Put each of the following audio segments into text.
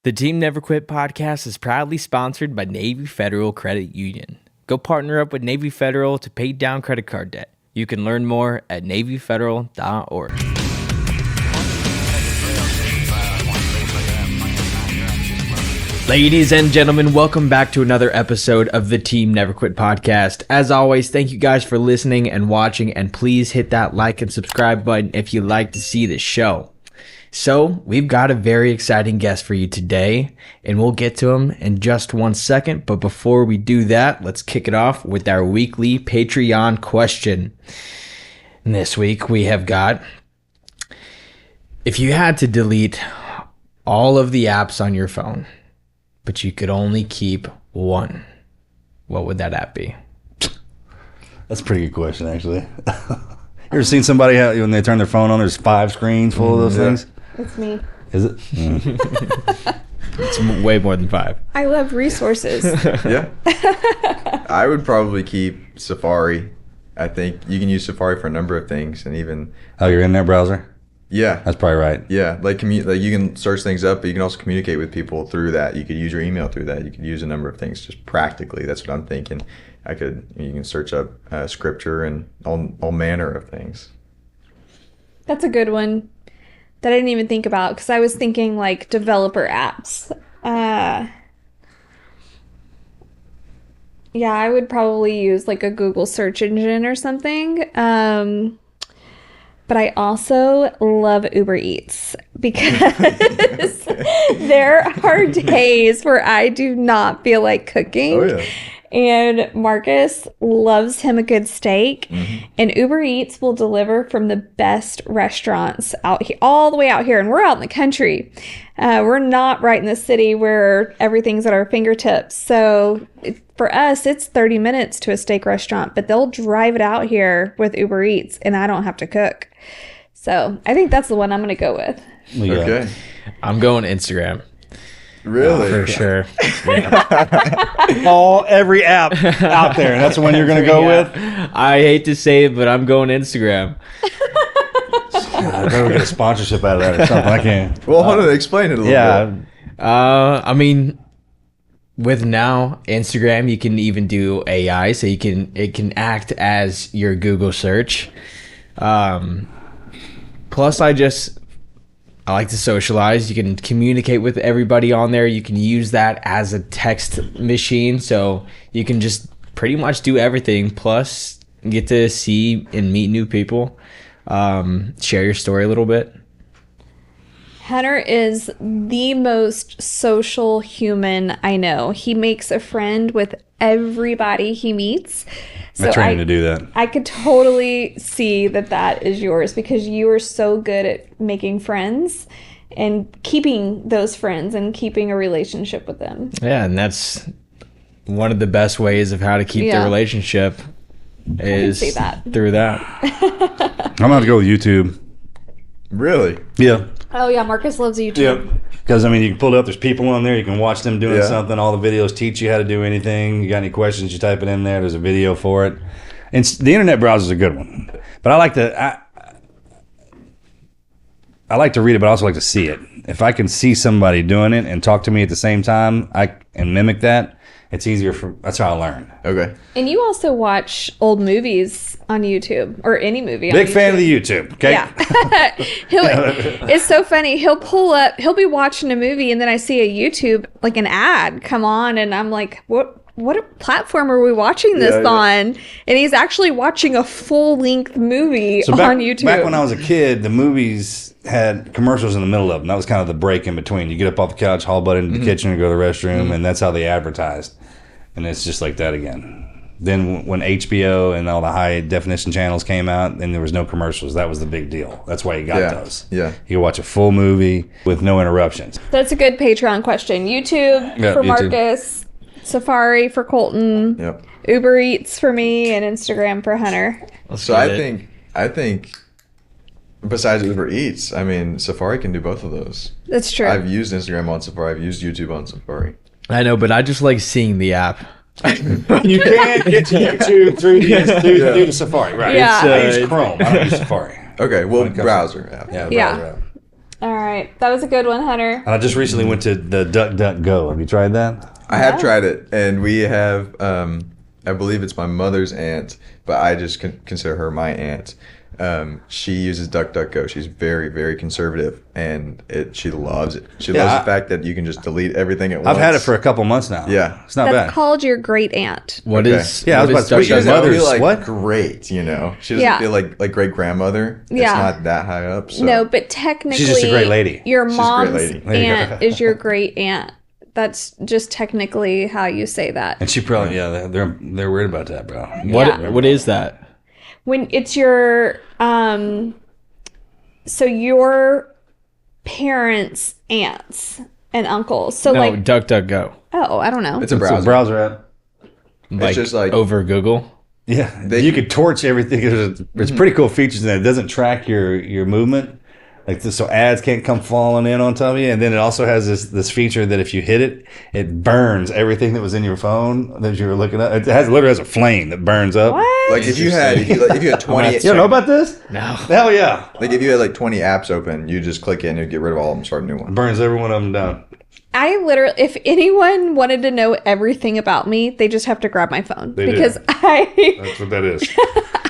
The Team Never Quit podcast is proudly sponsored by Navy Federal Credit Union. Go partner up with Navy Federal to pay down credit card debt. You can learn more at NavyFederal.org. Ladies and gentlemen, welcome back to another episode of the Team Never Quit podcast. As always, thank you guys for listening and watching, and please hit that like and subscribe button if you'd like to see the show. So, we've got a very exciting guest for you today, and we'll get to him in just 1 second. But before we do that, let's kick it off with our weekly Patreon question. And this week we have got, if you had to delete all of the apps on your phone, but you could only keep one, what would that app be? That's a pretty good question, actually. You ever seen somebody when they turn their phone on, there's 5 screens full of those things? It's me. Is it? It's way more than 5. I love resources. Yeah. I would probably keep Safari. I think you can use Safari for a number of things, and even... Oh, your internet browser? Yeah. That's probably right. Yeah. Like you can search things up, but you can also communicate with people through that. You could use your email through that. You could use a number of things just practically. That's what I'm thinking. You can search up scripture and all manner of things. That's a good one that I didn't even think about, because I was thinking like developer apps. Yeah, I would probably use like a Google search engine or something. But I also love Uber Eats, because there are days where I do not feel like cooking. Oh, yeah. And Marcus loves him a good steak. Mm-hmm. And Uber Eats will deliver from the best restaurants out here, all the way out here. And we're out in the country. We're not right in the city where everything's at our fingertips. So for us, it's 30 minutes to a steak restaurant. But they'll drive it out here with Uber Eats, and I don't have to cook. So I think that's the one I'm going to go with. Yeah. Okay. I'm going Instagram. Really? For sure. Every app out there. That's the one you're going to go with? I hate to say it, but I'm going Instagram. I better get a sponsorship out of that or something. I can't. Well, hold on. Explain it a little bit. I mean, with now Instagram, you can even do AI, so it can act as your Google search. Plus, I like to socialize. You can communicate with everybody on there. You can use that as a text machine, so you can just pretty much do everything. Plus, get to see and meet new people. Share your story a little bit. Hunter is the most social human I know. He makes a friend with everybody he meets. So I trained him to do that. I could totally see that is yours, because you are so good at making friends and keeping those friends and keeping a relationship with them. Yeah, and that's one of the best ways of how to keep the relationship is through that. I'm going to have to go with YouTube. Really? Yeah. Oh, yeah. Marcus loves YouTube. Yeah. Because, I mean, you can pull it up. There's people on there. You can watch them doing something. All the videos teach you how to do anything. You got any questions, you type it in there. There's a video for it. And the internet browser is a good one. But I like to read it, but I also like to see it. If I can see somebody doing it and talk to me at the same time, and mimic that, it's easier that's how I learn. Okay. And you also watch old movies on YouTube, or any movie on Big YouTube. fan of the YouTube, okay? Yeah. It's so funny. He'll be watching a movie, and then I see a YouTube, like an ad come on, and I'm like, what platform are we watching this on? And he's actually watching a full-length movie on YouTube. Back when I was a kid, the movies had commercials in the middle of them. That was kind of the break in between. You get up off the couch, haul butt into the kitchen, and go to the restroom, and that's how they advertised. And it's just like that again. Then when HBO and all the high definition channels came out, then there was no commercials. That was the big deal. That's why you got those. Yeah. You could watch a full movie with no interruptions. That's a good Patreon question. YouTube for YouTube. Marcus, Safari for Colton, Uber Eats for me, and Instagram for Hunter. So I think besides Uber Eats, I mean, Safari can do both of those. That's true. I've used Instagram on Safari. I've used YouTube on Safari. I know, but I just like seeing the app. You can't get to YouTube through the Safari, right? Yeah. I use Chrome. I don't use Safari. Okay, well, browser app. Yeah. Yeah. All right. That was a good one, Hunter. And I just recently went to the DuckDuckGo. Have you tried that? I have tried it, and we have, I believe it's my mother's aunt, but I just consider her my aunt. She uses DuckDuckGo. She's very, very conservative, and she loves it. She loves the fact that you can just delete everything at once. I've had it for a couple months now. Yeah. It's not That's bad. called your great aunt. What Okay. is? Yeah, I was what about to is say, Dr. your mother's feel like what? great, you know. She doesn't Yeah. feel like great grandmother. Yeah. It's not that high up. So. No, but technically, She's just a great lady. Your She's a great mom's lady. There you go. aunt is your great aunt. That's just technically how you say that. And she probably, they're worried about that, bro. What? Yeah. What is that? When it's your so your parents' aunts and uncles. So No, like, DuckDuckGo. oh, I don't know. It's a It's a browser. browser app. Like, just like- over Google. Yeah, They- you could torch everything. It's pretty cool features in that. It doesn't track your movement, like this, so ads can't come falling in on top of you. And then it also has this feature that if you hit it, it burns everything that was in your phone that you were looking at. It literally has a flame that burns up. What? Like if you had 20, You don't know about this? No. Hell yeah! like if you had like 20 apps open, you just click it and you get rid of all of them, start a new one. Burns every one of them down. I literally, if anyone wanted to know everything about me, they just have to grab my phone They do. because That's what that is.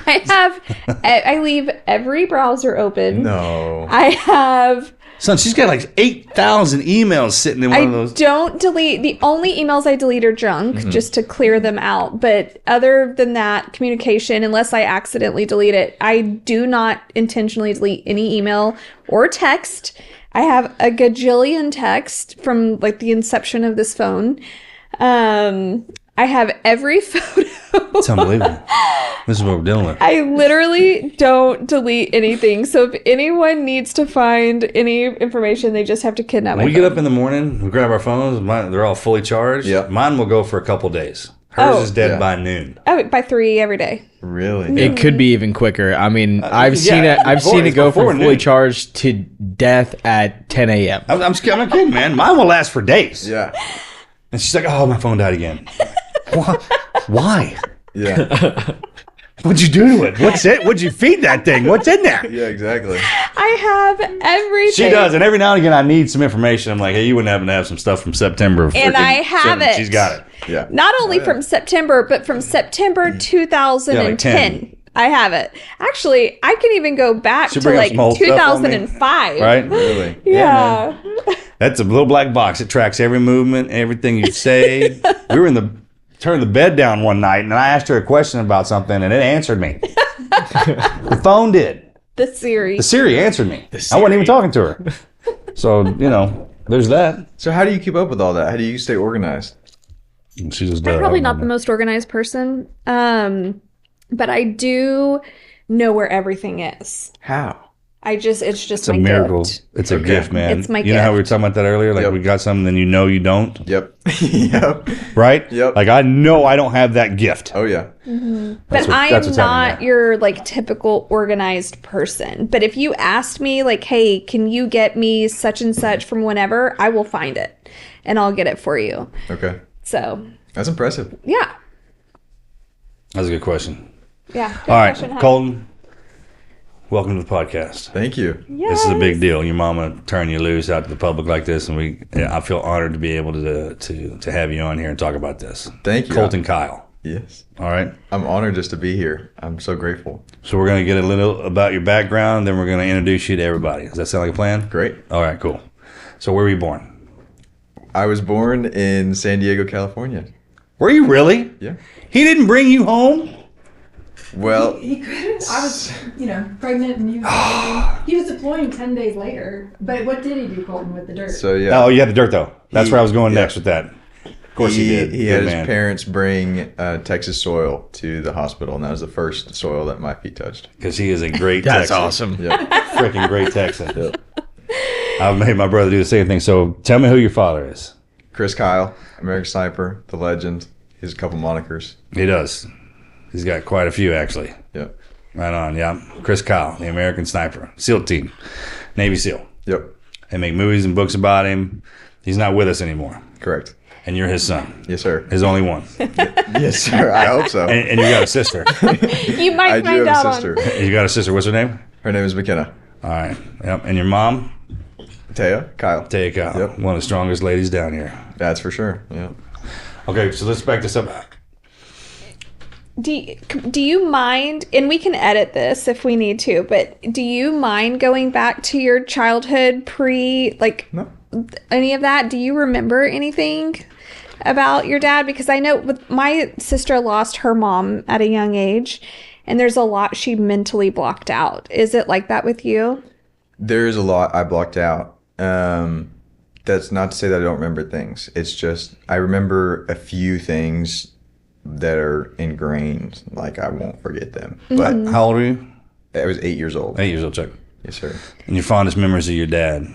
I leave every browser open. No. I have. Son, she's got like 8,000 emails sitting in one of I those. don't delete. The only emails I delete are junk, just to clear them out. But other than that, communication, unless I accidentally delete it, I do not intentionally delete any email or text. I have a gajillion text from like the inception of this phone. I have every photo. It's unbelievable. This is what we're dealing with. I literally don't delete anything. So if anyone needs to find any information, they just have to kidnap my We phone. get up in the morning, we grab our phones, they're all fully charged. Yep. Mine will go for a couple days. Hers Oh. is dead Yeah. by noon. Oh, by 3 every day. Really? It could be even quicker. I mean, I've seen yeah, it. I've before- seen it go before from fully noon. charged to death at 10 a.m. I'm not kidding, man. Mine will last for days. Yeah. And she's like, oh, my phone died again. What? Why? Yeah. What'd you do to it? What's it? What'd you feed that thing? What's in there? Yeah, exactly. I have everything. She does. And every now and again, I need some information. I'm like, hey, you wouldn't happen to have some stuff from September. of And freaking I have 7. it. She's got it. Yeah. Not only from September, but from September 2010. Yeah, like 10. I have it. Actually, I can even go back Should to bring up like some old stuff on me. 2005. Right? Really? Yeah. That's a little black box. It tracks every movement, everything you say. We were turned the bed down one night, and I asked her a question about something, and it answered me. The phone did. The Siri. The Siri answered me. I wasn't even talking to her. So, there's that. So how do you keep up with all that? How do you stay organized? She just I'm probably not the most organized person, but I do know where everything is. How? It's just It's a my miracle. gift. It's a Okay. gift, man. It's my You know how we were gift. talking about that earlier? Like Yep. we got something, then you don't. Yep. Yep. Right? Yep. Like I know I don't have that gift. Oh yeah. But I that's am what's happening not there. your like typical organized person. But if you asked me like, hey, can you get me such and such from whenever, I will find it and I'll get it for you. Okay. So That's impressive. yeah. That's a good question. Yeah. Good All right, question, huh? Colton, welcome to the podcast. Thank you. This is a big Yes. deal. Your mama turn you loose out to the public like this, and I feel honored to be able to have you on here and talk about this. Thank you. Colton Kyle. Yes. All right. I'm honored just to be here. I'm so grateful. So we're gonna get a little about your background, then we're gonna introduce you to everybody. Does that sound like a plan? Great. All right, cool. So where were you born? I was born in San Diego, California. Were you really? Yeah. He didn't bring you home? Well, He could. I was, pregnant, and he was deploying 10 days later. But what did he do, Colton, with the dirt? so yeah. Oh, you had the dirt though. That's where I was going yeah. next with that. Of course he did. He Good had man. his parents bring Texas soil to the hospital, and that was the first soil that my feet touched. Because he is a great That's Texan. awesome. Yep. Freaking great Texan. I've made my brother do the same thing. So tell me who your father is. Chris Kyle, American Sniper, the legend. He has a couple monikers. He does. He's got quite a few, actually. Yep. Right on, yeah. Chris Kyle, the American Sniper. SEAL team. Navy SEAL. Yep. They make movies and books about him. He's not with us anymore. Correct. And you're his son. Yes, sir. His only one. Yes, sir. I hope so. And you got a sister. You might I do find have out a on sister. You got a sister. What's her name? Her name is McKenna. All right. Yep. And your mom? Kyle. Taya Kyle, Yep. one of the strongest ladies down here. That's for sure. Yeah. Okay, so let's back this up. Do you mind, and we can edit this if we need to, but do you mind going back to your childhood No. any of that? Do you remember anything about your dad? Because I know my sister lost her mom at a young age, and there's a lot she mentally blocked out. Is it like that with you? There's a lot I blocked out. That's not to say that I don't remember things. It's just I remember a few things that are ingrained, like I won't forget them. But How old are you? I was 8 years old. 8 years old, Chuck. Yes, sir. And your fondest memories of your dad?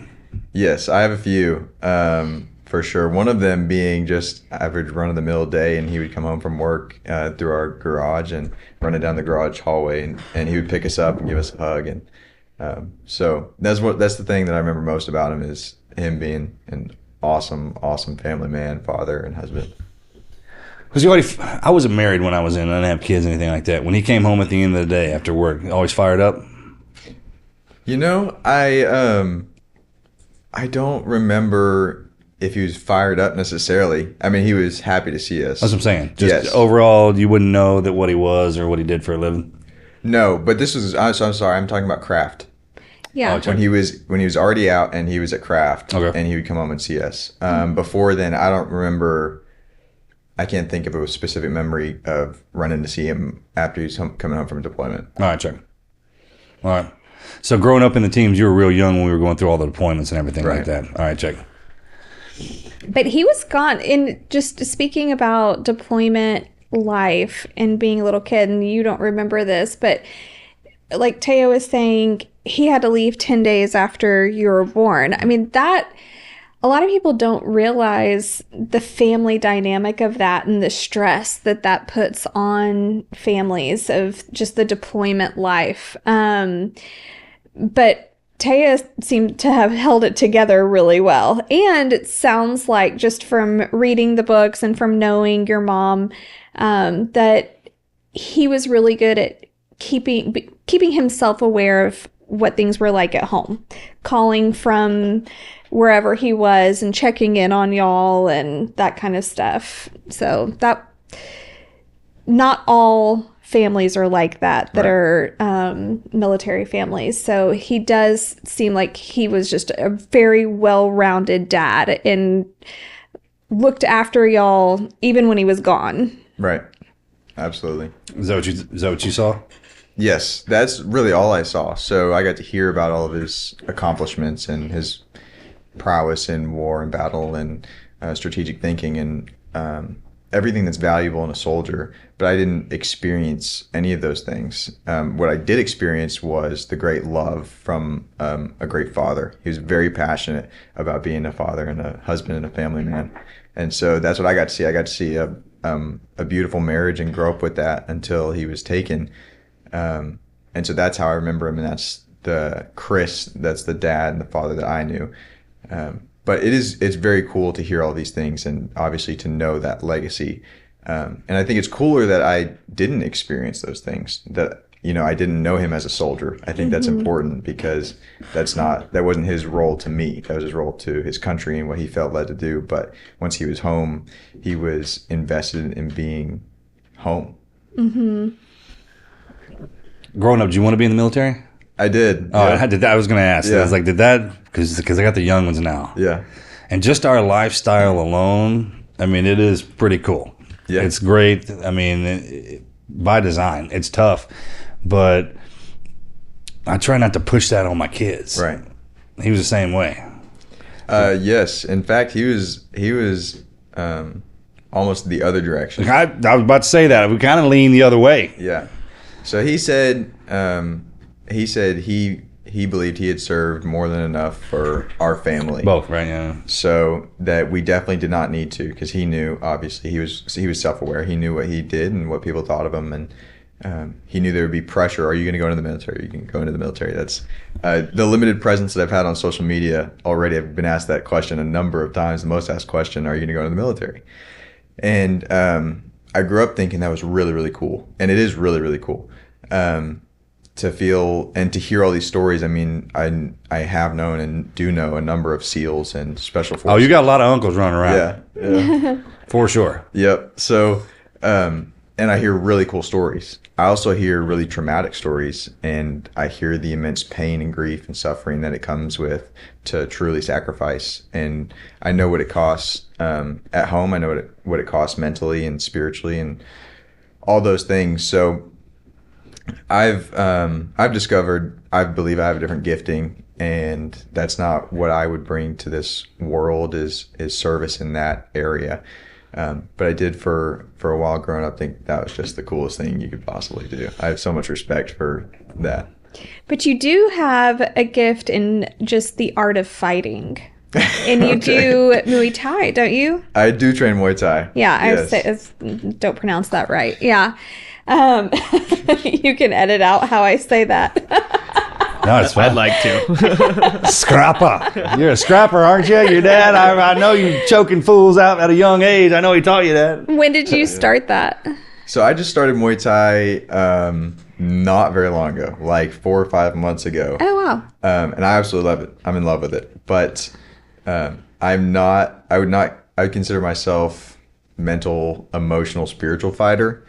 Yes, I have a few, for sure. One of them being just average run-of-the-mill day, and he would come home from work through our garage and running down the garage hallway, and he would pick us up and give us a hug. And so that's the thing that I remember most about him, is him being an awesome family man, father, and husband. Because I wasn't married when I was in. I didn't have kids or anything like that. When he came home at the end of the day after work, always fired up. You know, I don't remember if he was fired up necessarily. I mean, he was happy to see us. That's what I'm saying. Just Yes. overall, you wouldn't know that what he was or what he did for a living. No, but this was. I'm sorry. I'm talking about Kraft. Yeah. Okay. When he was already out and he was at Kraft, Okay. and he would come home and see us. Before then, I don't remember. I can't think of a specific memory of running to see him after he's coming home from deployment. All right, Chuck. All right. So growing up in the teams, you were real young when we were going through all the deployments and everything like Right. that. All right, Chuck. But he was gone. In just speaking about deployment life and being a little kid, and you don't remember this, but like Taya was saying, he had to leave 10 days after you were born. I mean, that a lot of people don't realize the family dynamic of that and the stress that puts on families of just the deployment life. But Taya seemed to have held it together really well. And it sounds like, just from reading the books and from knowing your mom, that he was really good at keeping himself aware of what things were like at home, calling from wherever he was and checking in on y'all and that kind of stuff. So that, not all families are like that Right. are military families. So he does seem like he was just a very well-rounded dad and looked after y'all even when he was gone. Right. Absolutely. Is that what you saw? Yes, that's really all I saw. So I got to hear about all of his accomplishments and his prowess in war and battle and strategic thinking and everything that's valuable in a soldier. But I didn't experience any of those things. What I did experience was the great love from a great father. He was very passionate about being a father and a husband and a family man. And so that's what I got to see. I got to see a beautiful marriage and grow up with that until he was taken. And so that's how I remember him, and that's that's the dad and the father that I knew. But it's very cool to hear all these things and obviously to know that legacy. And I think it's cooler that I didn't experience those things, that, I didn't know him as a soldier. I think that's important, because that wasn't his role to me. That was his role to his country and what he felt led to do. But once he was home, he was invested in being home. Mm-hmm. Growing up, did you want to be in the military? I did. Oh, Yeah. I was going to ask. Yeah. I was like, did that, because I got the young ones now. Yeah. And just our lifestyle alone, I mean, it is pretty cool. Yeah. It's great. I mean, by design, it's tough. But I try not to push that on my kids. Right. He was the same way. Yes. In fact, he was almost the other direction. I was about to say that. We kind of lean the other way. Yeah. So he said he believed he had served more than enough for our family. Both, right? Yeah. So that we definitely did not need to, because he knew, obviously, he was self-aware. He knew what he did and what people thought of him, and he knew there would be pressure. Are you going to go into the military? You can go into the military. That's the limited presence that I've had on social media already. I've been asked that question a number of times. The most asked question: are you going to go into the military? And I grew up thinking that was really, really cool, and it is really, really cool. to feel and to hear all these stories. I mean, I have known and do know a number of SEALs and special forces. Oh, you got a lot of uncles running around. Yeah. For sure. Yep. So, and I hear really cool stories. I also hear really traumatic stories, and I hear the immense pain and grief and suffering that it comes with to truly sacrifice. And I know what it costs at home. I know what it costs mentally and spiritually and all those things. So I've discovered, I believe I have a different gifting, and that's not what I would bring to this world is service in that area. But I did for a while growing up think that was just the coolest thing you could possibly do. I have so much respect for that. But you do have a gift in just the art of fighting. And you do Muay Thai, don't you? I do train Muay Thai. Yeah, Yes. I don't pronounce that right. Yeah. You can edit out how I say that. No, it's fine. I'd like to. Scrapper. You're a scrapper, aren't you? Your dad, I know you choking fools out at a young age. I know he taught you that. When did you start that? So I just started Muay Thai not very long ago, like 4 or 5 months ago. Oh, wow. And I absolutely love it. I'm in love with it. But I would consider myself mental, emotional, spiritual fighter.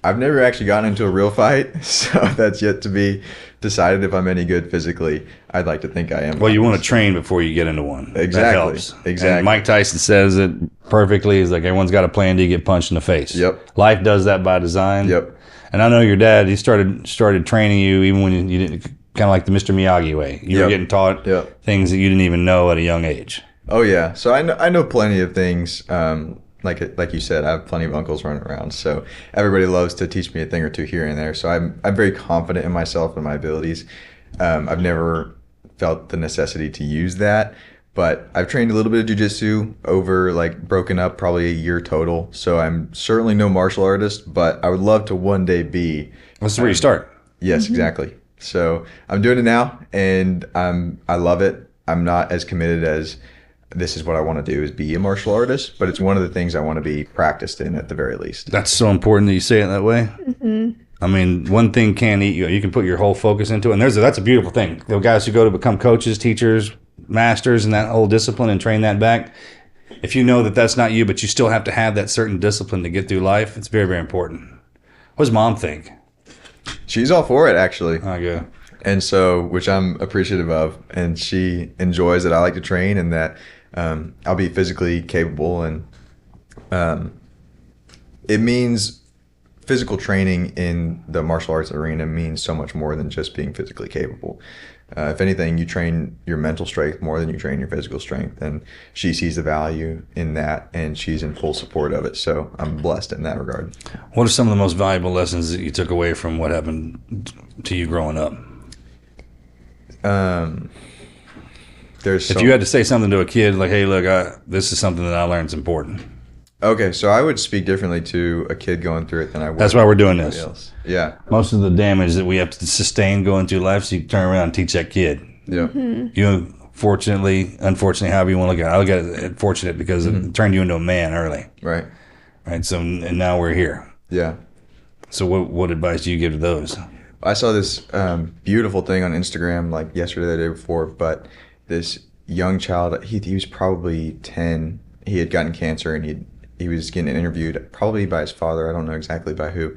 I've never actually gotten into a real fight, so that's yet to be decided if I'm any good physically. I'd like to think I am. Well, you want to train before you get into one. Exactly. That helps. Exactly. And Mike Tyson says it perfectly. He's like, everyone's got a plan to get punched in the face. Yep. Life does that by design. Yep. And I know your dad, he started training you even when you didn't, kind of like the Mr. Miyagi way. You were getting taught things that you didn't even know at a young age. Oh, yeah. So I know plenty of things. Like you said, I have plenty of uncles running around, so everybody loves to teach me a thing or two here and there. So I'm very confident in myself and my abilities. I've never felt the necessity to use that, but I've trained a little bit of jiu-jitsu over, like, broken up probably a year total. So I'm certainly no martial artist, but I would love to one day be. This is where you start. Yes, exactly. So I'm doing it now, and I love it. I'm not as committed as this is what I want to do is be a martial artist, but it's one of the things I want to be practiced in at the very least. That's so important that you say it that way. Mm-hmm. I mean, one thing can eat you. You can put your whole focus into it, and that's a beautiful thing. The guys who go to become coaches, teachers, masters, and that whole discipline and train that back, if you know that that's not you, but you still have to have that certain discipline to get through life, it's very, very important. What does Mom think? She's all for it, actually. Oh, good. And so, which I'm appreciative of, and she enjoys that I like to train and that I'll be physically capable, and it means physical training in the martial arts arena means so much more than just being physically capable. If anything, you train your mental strength more than you train your physical strength, and she sees the value in that, and she's in full support of it. So I'm blessed in that regard. What are some of the most valuable lessons that you took away from what happened to you growing up? If you had to say something to a kid like, hey, look, this is something that I learned is important. Okay, so I would speak differently to a kid going through it than I would. That's why we're doing this. Else. Yeah. Most of the damage that we have to sustain going through life, so you can turn around and teach that kid. Yeah. Mm-hmm. You, unfortunately, however you want to look at it, I look at it fortunate because it turned you into a man early. Right. Right. So, and now we're here. Yeah. So what advice do you give to those? I saw this beautiful thing on Instagram like yesterday, the day before, but this young child, he was probably 10. He had gotten cancer, and he was getting interviewed probably by his father. I don't know exactly by who.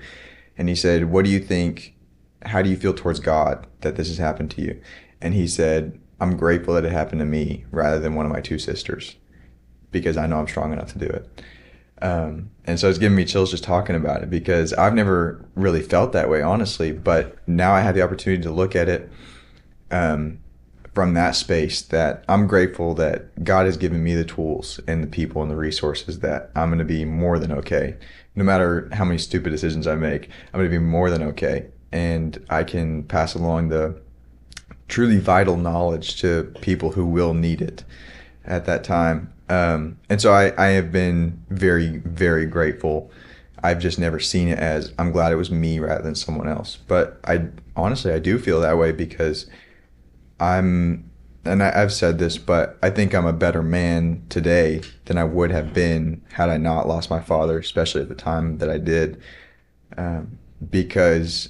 And he said, what do you think, how do you feel towards God that this has happened to you? And he said, I'm grateful that it happened to me rather than one of my 2 sisters, because I know I'm strong enough to do it. And so it's giving me chills just talking about it, because I've never really felt that way, honestly. But now I had the opportunity to look at it from that space, that I'm grateful that God has given me the tools and the people and the resources that I'm going to be more than okay. No matter how many stupid decisions I make, I'm going to be more than okay. And I can pass along the truly vital knowledge to people who will need it at that time. And so I have been very, very grateful. I've just never seen it as, I'm glad it was me rather than someone else. But I do feel that way, because I've said this, but I think I'm a better man today than I would have been had I not lost my father, especially at the time that I did. Because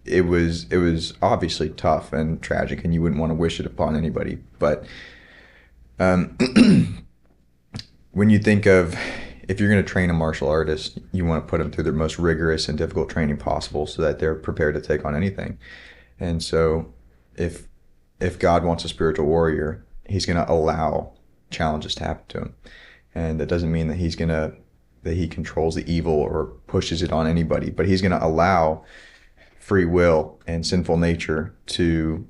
it was obviously tough and tragic, and you wouldn't want to wish it upon anybody. But when you think of, if you're going to train a martial artist, you want to put them through the most rigorous and difficult training possible so that they're prepared to take on anything. And so if God wants a spiritual warrior, he's going to allow challenges to happen to him. And that doesn't mean that that he controls the evil or pushes it on anybody, but he's going to allow free will and sinful nature to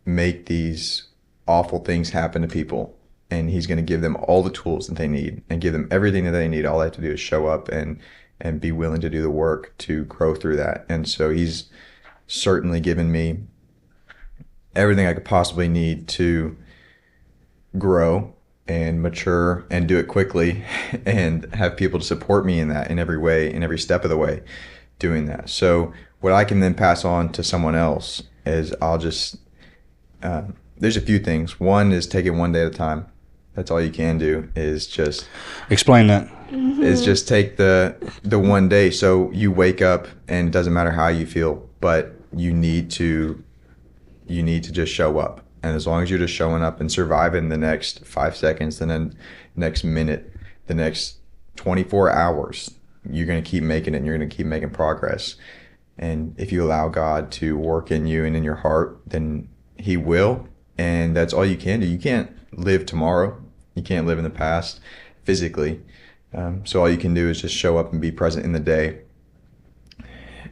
make these awful things happen to people. And he's going to give them all the tools that they need and give them everything that they need. All they have to do is show up and be willing to do the work to grow through that. And so he's certainly given me everything I could possibly need to grow and mature and do it quickly and have people to support me in that, in every way, in every step of the way, doing that. So what I can then pass on to someone else is I'll just, there's a few things. One is take it one day at a time. That's all you can do, is just explain that. Is just take the one day. So you wake up and it doesn't matter how you feel, but you need to just show up. And as long as you're just showing up and surviving the next 5 seconds, and then next minute, the next 24 hours, you're going to keep making it, and you're going to keep making progress. And if you allow God to work in you and in your heart, then he will. And that's all you can do. You can't live tomorrow. You can't live in the past physically. So all you can do is just show up and be present in the day.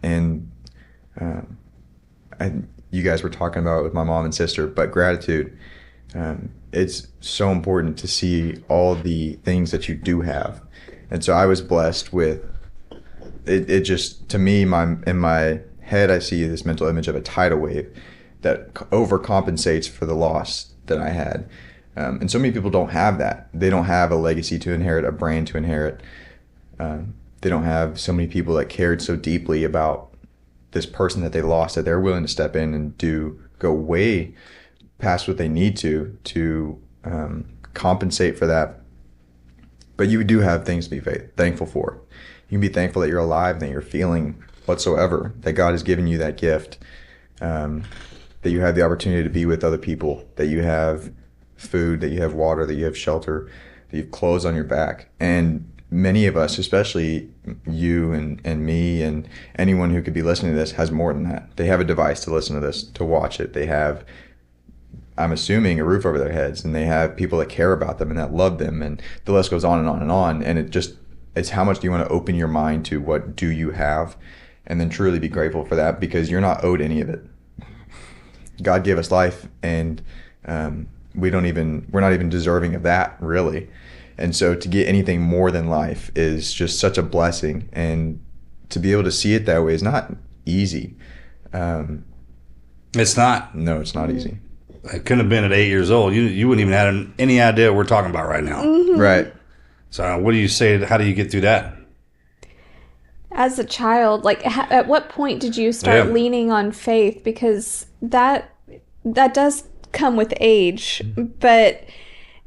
And you guys were talking about it with my mom and sister, but gratitude, it's so important to see all the things that you do have. And so I was blessed with it. Just, to me, in my head, I see this mental image of a tidal wave that overcompensates for the loss that I had. And so many people don't have that. They don't have a legacy to inherit, a brand to inherit. They don't have so many people that cared so deeply about this person that they lost, that they're willing to step in and go way past what they need to compensate for that. But you do have things to be thankful for. You can be thankful that you're alive and that you're feeling whatsoever, that God has given you that gift, that you have the opportunity to be with other people, that you have food, that you have water, that you have shelter, that you have clothes on your back. And many of us, especially you and me and anyone who could be listening to this, has more than that. They have a device to listen to this, to watch it. They have, I'm assuming, a roof over their heads, and they have people that care about them and that love them, and the list goes on and on and on. And it's how much do you want to open your mind to what do you have, and then truly be grateful for that, because you're not owed any of it. God gave us life, and we're not even deserving of that, really. And so to get anything more than life is just such a blessing, and to be able to see it that way is not easy. It's not. No, it's not easy. It couldn't have been at 8 years old. You wouldn't even have any idea what we're talking about right now. Mm-hmm. Right. So what do you say? How do you get through that? As a child, like, at what point did you start leaning on faith? Because that does come with age, but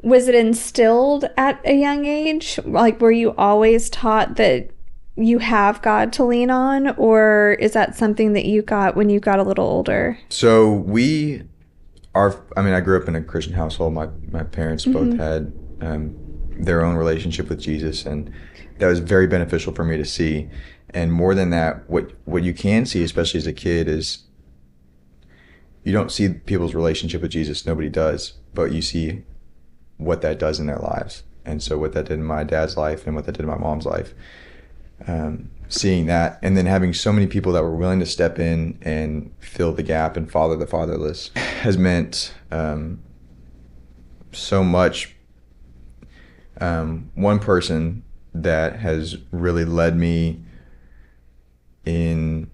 was it instilled at a young age? Like, were you always taught that you have God to lean on, or is that something that you got when you got a little older? So I grew up in a Christian household. My parents both had their own relationship with Jesus, and that was very beneficial for me to see. And more than that, what you can see, especially as a kid, is you don't see people's relationship with Jesus. Nobody does, but you see what that does in their lives. And so what that did in my dad's life and what that did in my mom's life, seeing that, and then having so many people that were willing to step in and fill the gap and father the fatherless has meant so much. One person that has really led me in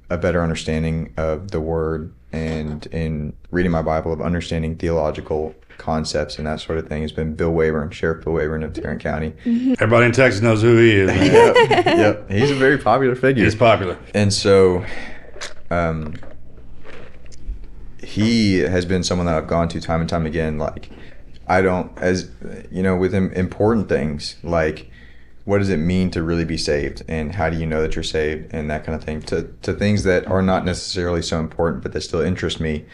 a better understanding of the word and in reading my Bible, of understanding theological concepts and that sort of thing, has been Bill Wayburn, Sheriff Bill Wayburn of Tarrant County. Everybody in Texas knows who he is. Yep. He's a very popular figure. He's popular. And so he has been someone that I've gone to time and time again. Like, I don't, as you know, with him, important things like what does it mean to really be saved, and how do you know that you're saved, and that kind of thing, to things that are not necessarily so important but that still interest me.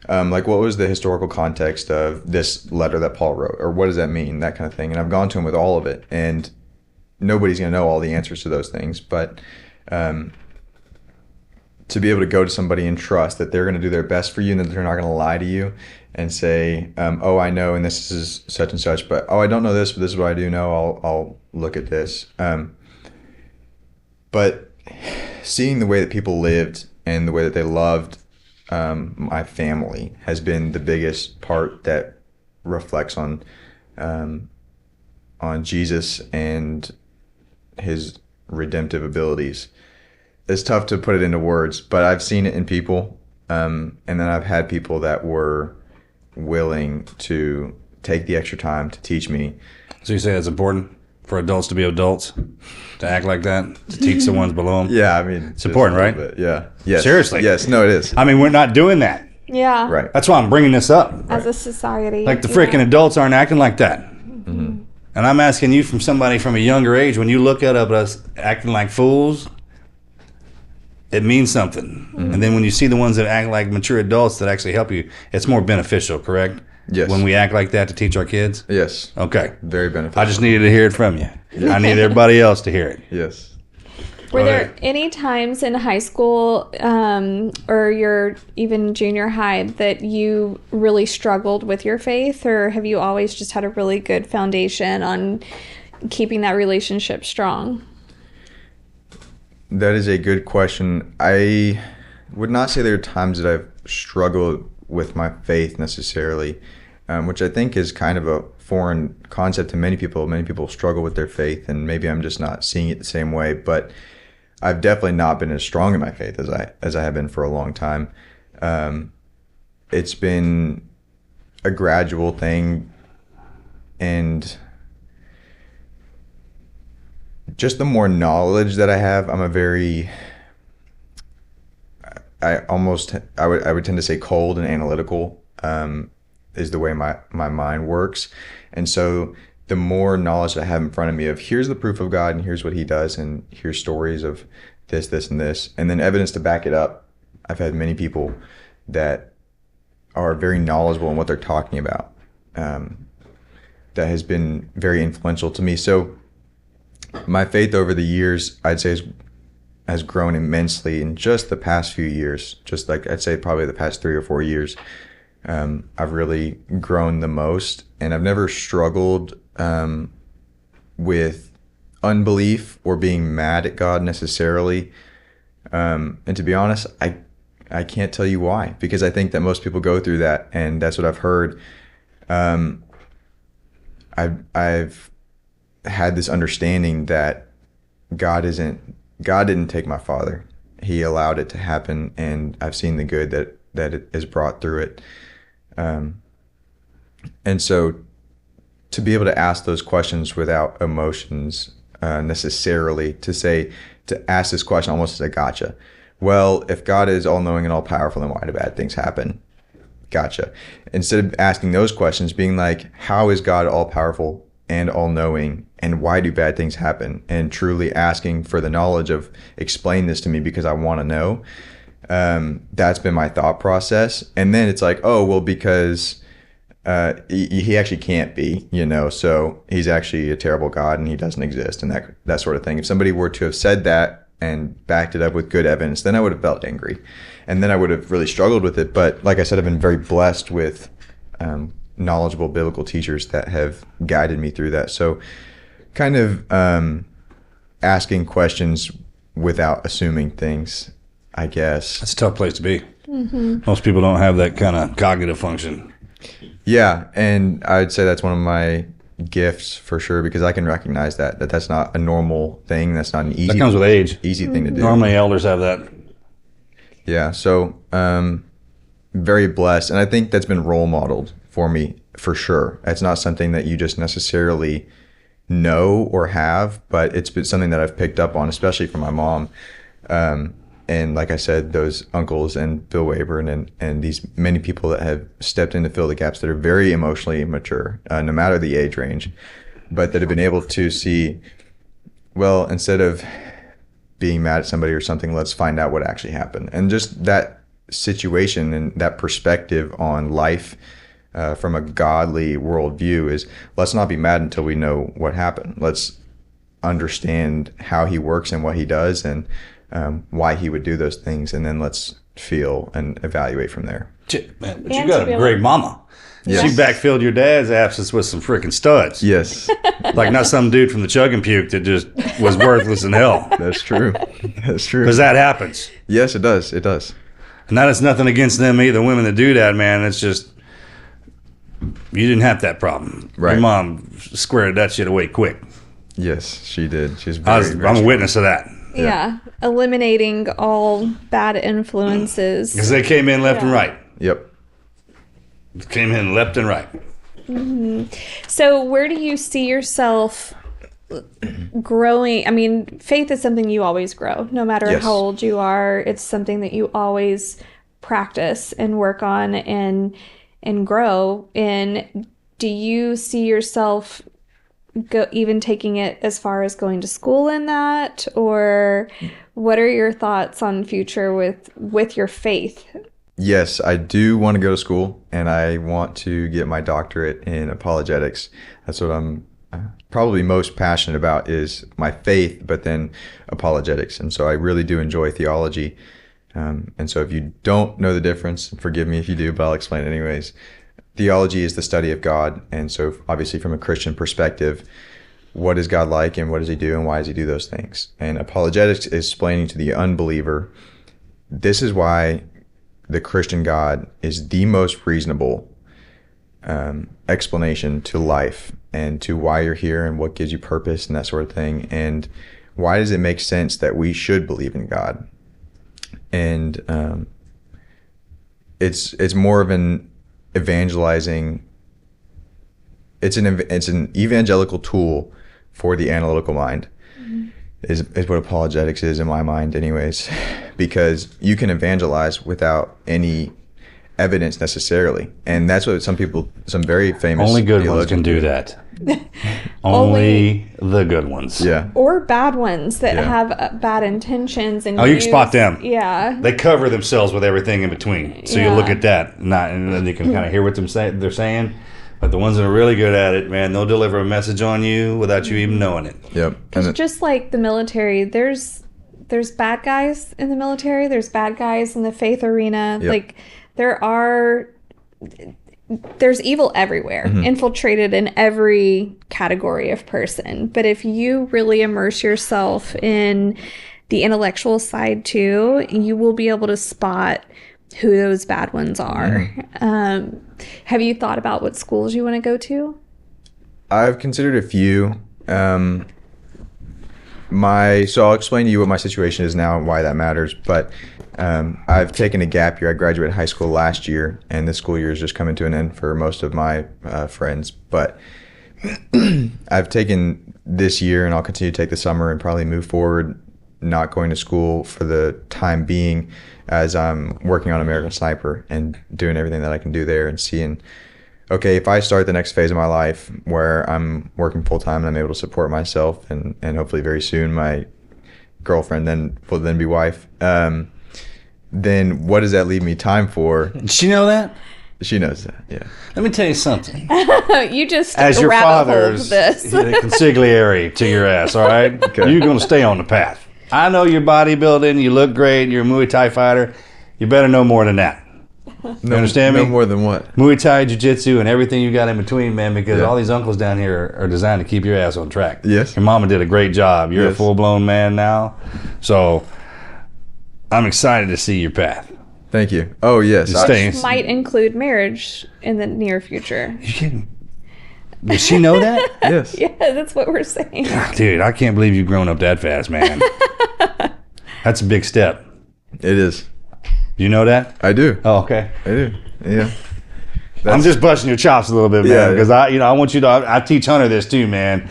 Like, what was the historical context of this letter that Paul wrote, or what does that mean, that kind of thing. And I've gone to him with all of it, and nobody's going to know all the answers to those things, but to be able to go to somebody and trust that they're going to do their best for you, and that they're not going to lie to you and say, oh, I know, and this is such and such, but oh, I don't know this, but this is what I do know. I'll look at this. But seeing the way that people lived and the way that they loved my family has been the biggest part that reflects on Jesus and his redemptive abilities. It's tough to put it into words, but I've seen it in people, and then I've had people that were willing to take the extra time to teach me. So you say it's important for adults to be adults, to act like that, to teach the ones below them? Yeah, I mean, it's important, right? Bit, yeah. Yes. Seriously? Yes. No, it is. I mean, we're not doing that. Yeah. Right. That's why I'm bringing this up. As a society. Like the freaking adults aren't acting like that. Mm-hmm. And I'm asking you, from somebody from a younger age, when you look at us acting like fools, it means something. Mm-hmm. And then when you see the ones that act like mature adults that actually help you, it's more beneficial, correct? Yes. When we act like that to teach our kids? Yes. Okay. Very beneficial. I just needed to hear it from you. I need everybody else to hear it. Yes. Were there any times in high school or your even junior high that you really struggled with your faith, or have you always just had a really good foundation on keeping that relationship strong? That is a good question. I would not say there are times that I've struggled with my faith necessarily, which I think is kind of a foreign concept to many people. Many people struggle with their faith, and maybe I'm just not seeing it the same way. But I've definitely not been as strong in my faith as I have been for a long time. It's been a gradual thing, and just the more knowledge that I have, I would tend to say cold and analytical is the way my mind works. And so the more knowledge that I have in front of me of here's the proof of God and here's what he does and here's stories of this, this, and this, and then evidence to back it up. I've had many people that are very knowledgeable in what they're talking about. That has been very influential to me. So my faith over the years, I'd say, has grown immensely in just the past few years. Just like I'd say probably the past 3 or 4 years. I've really grown the most, and I've never struggled with unbelief or being mad at God necessarily. And to be honest, I can't tell you why, because I think that most people go through that, and that's what I've heard. I've had this understanding that God didn't take my father. He allowed it to happen, and I've seen the good that it is brought through it. And so to be able to ask those questions without emotions necessarily, to ask this question almost as a gotcha. Well, if God is all-knowing and all-powerful, then why do bad things happen? Gotcha. Instead of asking those questions, being like, how is God all-powerful and all-knowing, and why do bad things happen? And truly asking for the knowledge of, explain this to me because I want to know. That's been my thought process. And then it's like, oh, well, because he actually can't be, so he's actually a terrible God and he doesn't exist, and that sort of thing. If somebody were to have said that and backed it up with good evidence, then I would have felt angry, and then I would have really struggled with it. But like I said, I've been very blessed with knowledgeable biblical teachers that have guided me through that. So kind of asking questions without assuming things, I guess. That's a tough place to be. Mm-hmm. Most people don't have that kind of cognitive function. Yeah, and I'd say that's one of my gifts for sure, because I can recognize that's not a normal thing. That's not an easy. That comes with age. Easy thing to do. Normally, elders have that. Yeah, so very blessed, and I think that's been role modeled for me for sure. It's not something that you just necessarily know or have, but it's been something that I've picked up on, especially from my mom. And like I said, those uncles and Bill Wayburn and these many people that have stepped in to fill the gaps that are very emotionally mature, no matter the age range, but that have been able to see well, instead of being mad at somebody or something, let's find out what actually happened. And just that situation and that perspective on life from a godly worldview is, let's not be mad until we know what happened. Let's understand how he works and what he does and why he would do those things, and then let's feel and evaluate from there. Shit, man, but And you got to be a great mama. Yes. She backfilled your dad's absence with some freaking studs. Yes, Like not some dude from the Chug and Puke that just was worthless in hell. that's true. That's true. Because that happens. Yes, it does. It does. And that is nothing against them either, women that do that, man. It's just, you didn't have that problem. Right. Your mom squared that shit away quick. Yes, she did. She's very, very I'm a strong. witness of that. Yeah. Eliminating all bad influences. Because they came in left and right. Yep. Came in left and right. So where do you see yourself growing? I mean, faith is something you always grow, no matter Yes. how old you are. It's something that you always practice and work on and grow. And do you see yourself even taking it as far as going to school in that, or what are your thoughts on future with your faith? Yes, I do want to go to school, and I want to get my doctorate in apologetics. That's what I'm probably most passionate about, is my faith, but then apologetics. And so I really do enjoy theology. And so if you don't know the difference, forgive me if you do, but I'll explain it anyways. Theology is the study of God. And so obviously from a Christian perspective, what is God like and what does he do and why does he do those things? And apologetics is explaining to the unbeliever, this is why the Christian God is the most reasonable explanation to life and to why you're here and what gives you purpose and that sort of thing. And why does it make sense that we should believe in God? And it's more of an evangelizing. It's an evangelical tool for the analytical mind. Is what apologetics is in my mind anyways, because you can evangelize without any evidence necessarily, and that's what some very famous Only good ones theologians can do that. Only the good ones. Yeah. Or bad ones that Yeah. have bad intentions. And Oh, you can spot them. Yeah. They cover themselves with everything in between. So you Yeah. look at that, and then you can kind of hear what they're saying. But the ones that are really good at it, man, they'll deliver a message on you without you even knowing it. Yep. Because just like the military, there's bad guys in the military. There's bad guys in the faith arena. Yep. Like there's evil everywhere, infiltrated in every category of person. But if you really immerse yourself in the intellectual side too, you will be able to spot who those bad ones are. Have you thought about what schools you want to go to? I've considered a few. So I'll explain to you what my situation is now and why that matters. But I've taken a gap year. I graduated high school last year, and this school year is just coming to an end for most of my friends. But I've taken this year, and I'll continue to take the summer and probably move forward, not going to school for the time being, as I'm working on American Sniper and doing everything that I can do there and seeing, okay, if I start the next phase of my life where I'm working full time and I'm able to support myself and hopefully very soon my girlfriend will then be wife, then what does that leave me time for? Did she know that? She knows that, yeah. Let me tell you something. You just As your rabbit holed father's this. consigliere to your ass, all right? Okay. You're going to stay on the path. I know you're bodybuilding, you look great, you're a Muay Thai fighter. You better know more than that. You understand me? No more than what? Muay Thai, Jiu-Jitsu, and everything you got in between, man, because Yeah. all these uncles down here are designed to keep your ass on track. Yes. Your mama did a great job. You're a Yes. full-blown man now. So I'm excited to see your path. Thank you. Oh, yes. Just stay. Might include marriage in the near future. You kidding? Does she know that? Yes. Yeah, that's what we're saying. Dude, I can't believe you've grown up that fast, man. That's a big step. It is. You know that? I do. Oh, okay. I do. Yeah. I'm just busting your chops a little bit, man, Yeah. because I want you to. I teach Hunter this too, man.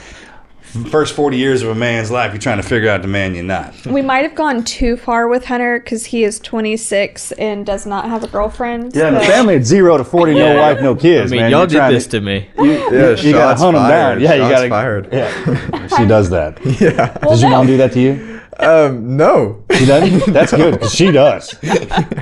first 40 years of a man's life, you're trying to figure out the man you're not. We might have gone too far with Hunter because he is 26 and does not have a girlfriend. Yeah, and the so- family at 0 to 40, no wife, no kids. I mean, man. y'all You're did trying this to me. You gotta hunt them down. Yeah, you Shots gotta. fired. Yeah, she does that. Yeah. Does your mom do that to you? No. She doesn't? That's good, because she does.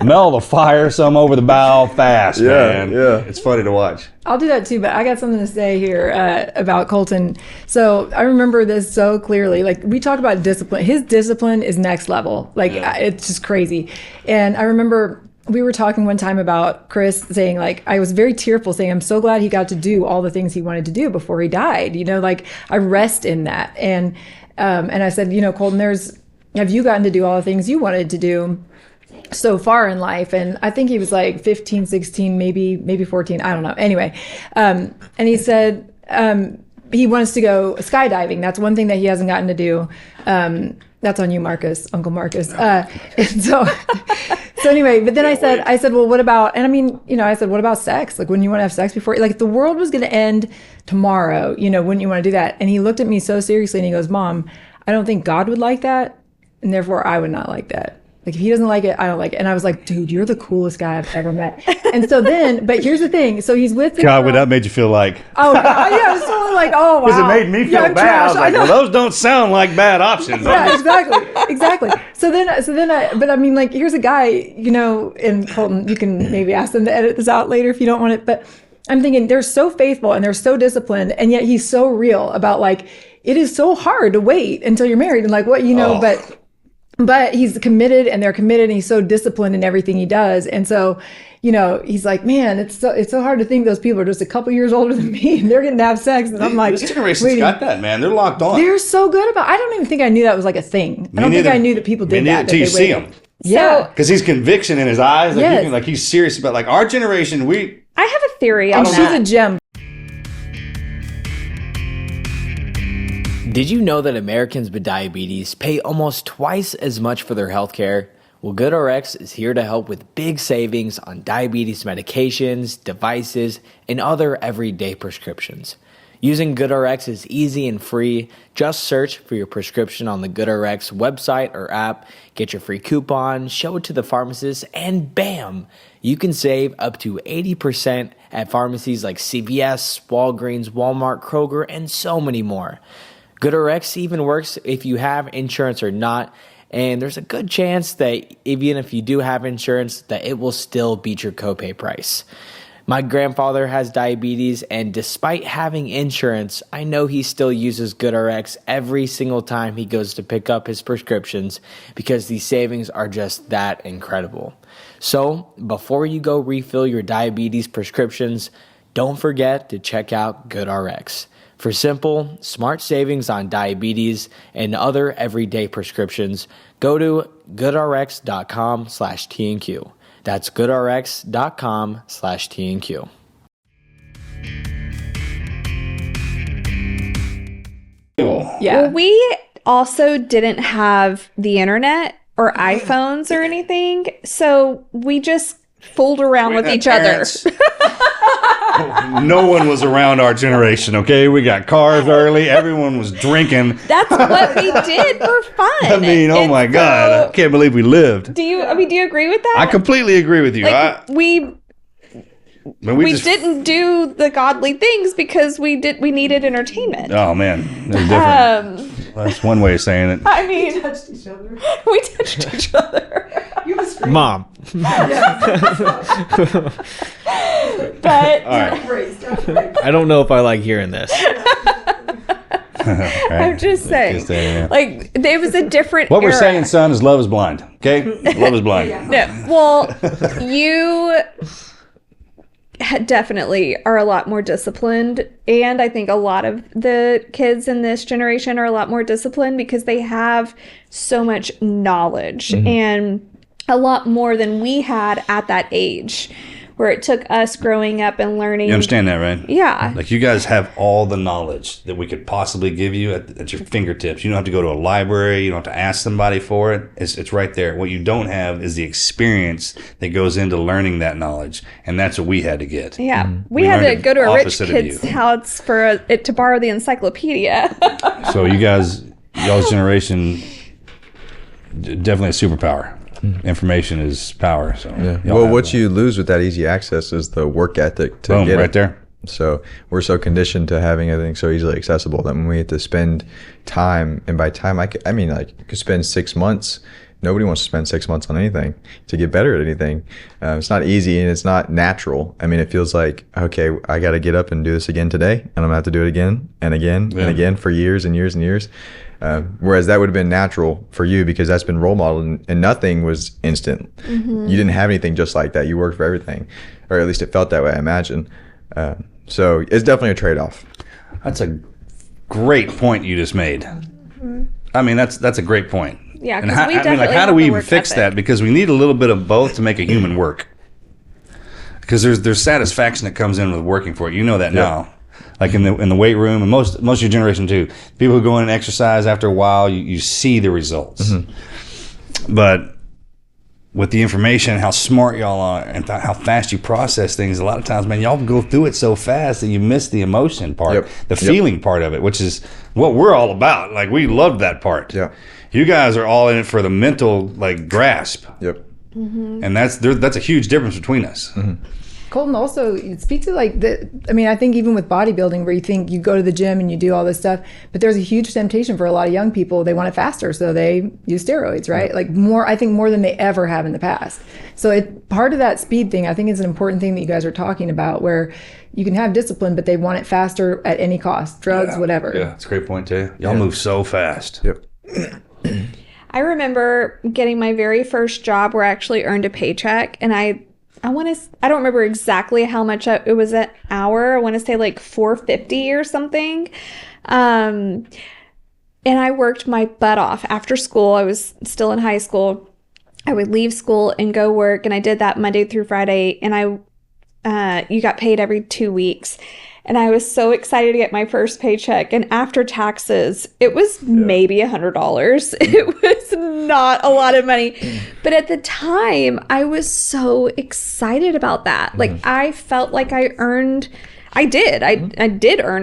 Mel will fire some over the bow fast, man. yeah. It's funny to watch. I'll do that too, but I got something to say here about Colton. So I remember this so clearly. Like, we talk about discipline. His discipline is next level. Like, it's just crazy. And I remember we were talking one time about Chris saying, like, I was very tearful, saying, I'm so glad he got to do all the things he wanted to do before he died. You know, like, I rest in that. And I said, you know, Colton, have you gotten to do all the things you wanted to do so far in life? And I think he was like 15, 16, maybe 14. I don't know. Anyway. And he said, he wants to go skydiving. That's one thing that he hasn't gotten to do. That's on you, Marcus, Uncle Marcus. And so anyway, but then I said, well, what about, and I mean, you know, I said, what about sex? Like, wouldn't you want to have sex before, like, if the world was going to end tomorrow, you know, wouldn't you want to do that? And he looked at me so seriously and he goes, Mom, I don't think God would like that. And therefore I would not like that. Like, if he doesn't like it, I don't like it. And I was like, dude, you're the coolest guy I've ever met. And so then, but here's the thing. So he's with God, would that made you feel like? Oh, yeah, I was totally like, oh, wow. Because it made me feel I'm bad. I was trash. like, well, those don't sound like bad options. Yeah, exactly. So then, but I mean, like, here's a guy, you know, and Colton, you can maybe ask them to edit this out later if you don't want it, but I'm thinking they're so faithful and they're so disciplined, and yet he's so real about, like, it is so hard to wait until you're married and, like, what, you know, but he's committed and they're committed and he's so disciplined in everything he does. And so, you know, he's like, man, it's so hard to think those people are just a couple years older than me and they're getting to have sex. And I'm like, This generation's got that, man. They're locked on. they're so good about, I don't even think I knew that was like a thing. I don't think I knew that people did that. Until you see him. Yeah. Because he's conviction in his eyes. Like, Yes. he's serious about, like, our generation, I have a theory on She's that. a gem. Did you know that Americans with diabetes pay almost twice as much for their health care? Well, GoodRx is here to help with big savings on diabetes medications, devices, and other everyday prescriptions. Using GoodRx is easy and free. Just search for your prescription on the GoodRx website or app, get your free coupon, show it to the pharmacist, and bam! You can save up to 80% at pharmacies like CVS, Walgreens, Walmart, Kroger, and so many more. GoodRx even works if you have insurance or not, and there's a good chance that even if you do have insurance, that it will still beat your copay price. My grandfather has diabetes, and despite having insurance, I know he still uses GoodRx every single time he goes to pick up his prescriptions because these savings are just that incredible. So, before you go refill your diabetes prescriptions, don't forget to check out GoodRx. For simple, smart savings on diabetes and other everyday prescriptions, go to goodrx.com/TNQ. That's goodrx.com/TNQ. Yeah. Well, we also didn't have the internet or iPhones or anything, so we just fooled around with each other. no one was around our generation, okay? We got cars early. Everyone was drinking. That's what we did for fun. I mean, oh And my God. I can't believe we lived. Do you agree with that? I completely agree with you. Like, we just didn't do the godly things because we needed entertainment. Oh, man. They're different. That's one way of saying it. I mean, Touched each other. we touched each other. You was screaming. Mom. But All right. I don't know if I like hearing this. I'm just saying, like, there was a different What we're era. saying, son, is love is blind. Okay? Love is blind. No, well, you definitely are a lot more disciplined, and I think a lot of the kids in this generation are a lot more disciplined because they have so much knowledge and a lot more than we had at that age. where it took us growing up and learning. You understand that, right? Yeah. Like, you guys have all the knowledge that we could possibly give you at your fingertips. You don't have to go to a library. You don't have to ask somebody for it. It's right there. What you don't have is the experience that goes into learning that knowledge, and that's what we had to get. Yeah. We had learned to go to a rich opposite of kid's you. house for it to borrow the encyclopedia. So y'all's generation, definitely a superpower. Information is power. So Yeah. Well, what you lose with that easy access is the work ethic to boom, get right it. there. So we're so conditioned to having everything so easily accessible that when we have to spend time, and by time you could spend 6 months. Nobody wants to spend 6 months on anything to get better at anything. It's not easy and it's not natural. I mean, it feels like, okay, I got to get up and do this again today, and I'm gonna have to do it again and again and again for years and years and years. Whereas that would have been natural for you because that's been role modeled, and nothing was instant. You didn't have anything just like that. You worked for everything, or at least it felt that way, I imagine. So it's definitely a trade-off. That's a great point you just made. I mean, that's a great point. Yeah, And 'cause how, we I mean, like, definitely how do have we the even work fix ethic. that? Because we need a little bit of both to make a human work. Because there's satisfaction that comes in with working for it. You know that now. Like in the weight room, and most of your generation too. People who go in and exercise, after a while, you see the results. But with the information, how smart y'all are, and how fast you process things, a lot of times, man, y'all go through it so fast that you miss the emotion part, the feeling part of it, which is what we're all about. Like, we love that part. Yeah. You guys are all in it for the mental, like, grasp. Yep. And that's a huge difference between us. Colton, also speak to I think even with bodybuilding, where you think you go to the gym and you do all this stuff, but there's a huge temptation for a lot of young people. They want it faster, so they use steroids, right? Like I think more than they ever have in the past. So part of that speed thing, I think, is an important thing that you guys are talking about, where you can have discipline, but they want it faster at any cost, drugs, whatever. Yeah, that's a great point too. Y'all move so fast. Yep. I remember getting my very first job where I actually earned a paycheck, and I don't remember exactly how much it was an hour. I want to say like $4.50 or something. And I worked my butt off after school. I was still in high school. I would leave school and go work, and I did that Monday through Friday, and you got paid every 2 weeks. And I was so excited to get my first paycheck. And after taxes, it was maybe $100. It was not a lot of money. But at the time, I was so excited about that. Like, I felt like I did earn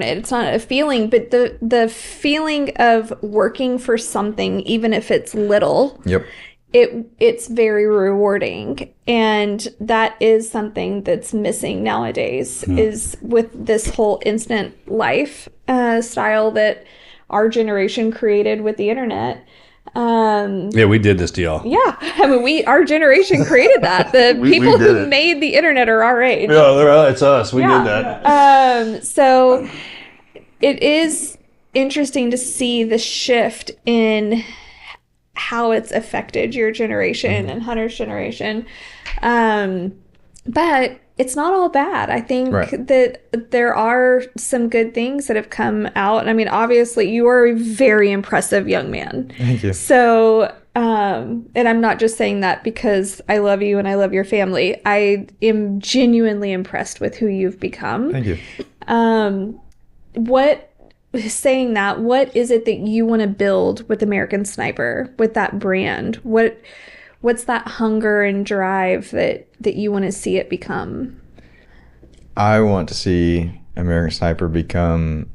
it. It's not a feeling, but the feeling of working for something, even if it's little. Yep. It's very rewarding, and that is something that's missing nowadays, is with this whole instant life style that our generation created with the internet. Yeah, we did this to y'all. Yeah, I mean, our generation created that. The people did who it. made the internet are our age. Yeah, it's us. We did that. So it is interesting to see the shift in how it's affected your generation and Hunter's generation. But it's not all bad. I think that there are some good things that have come out. I mean, obviously, you are a very impressive young man. Thank you. So, and I'm not just saying that because I love you and I love your family. I am genuinely impressed with who you've become. Thank you. Saying that, what is it that you want to build with American Sniper, with that brand? What's that hunger and drive that you want to see it become? I want to see American Sniper become,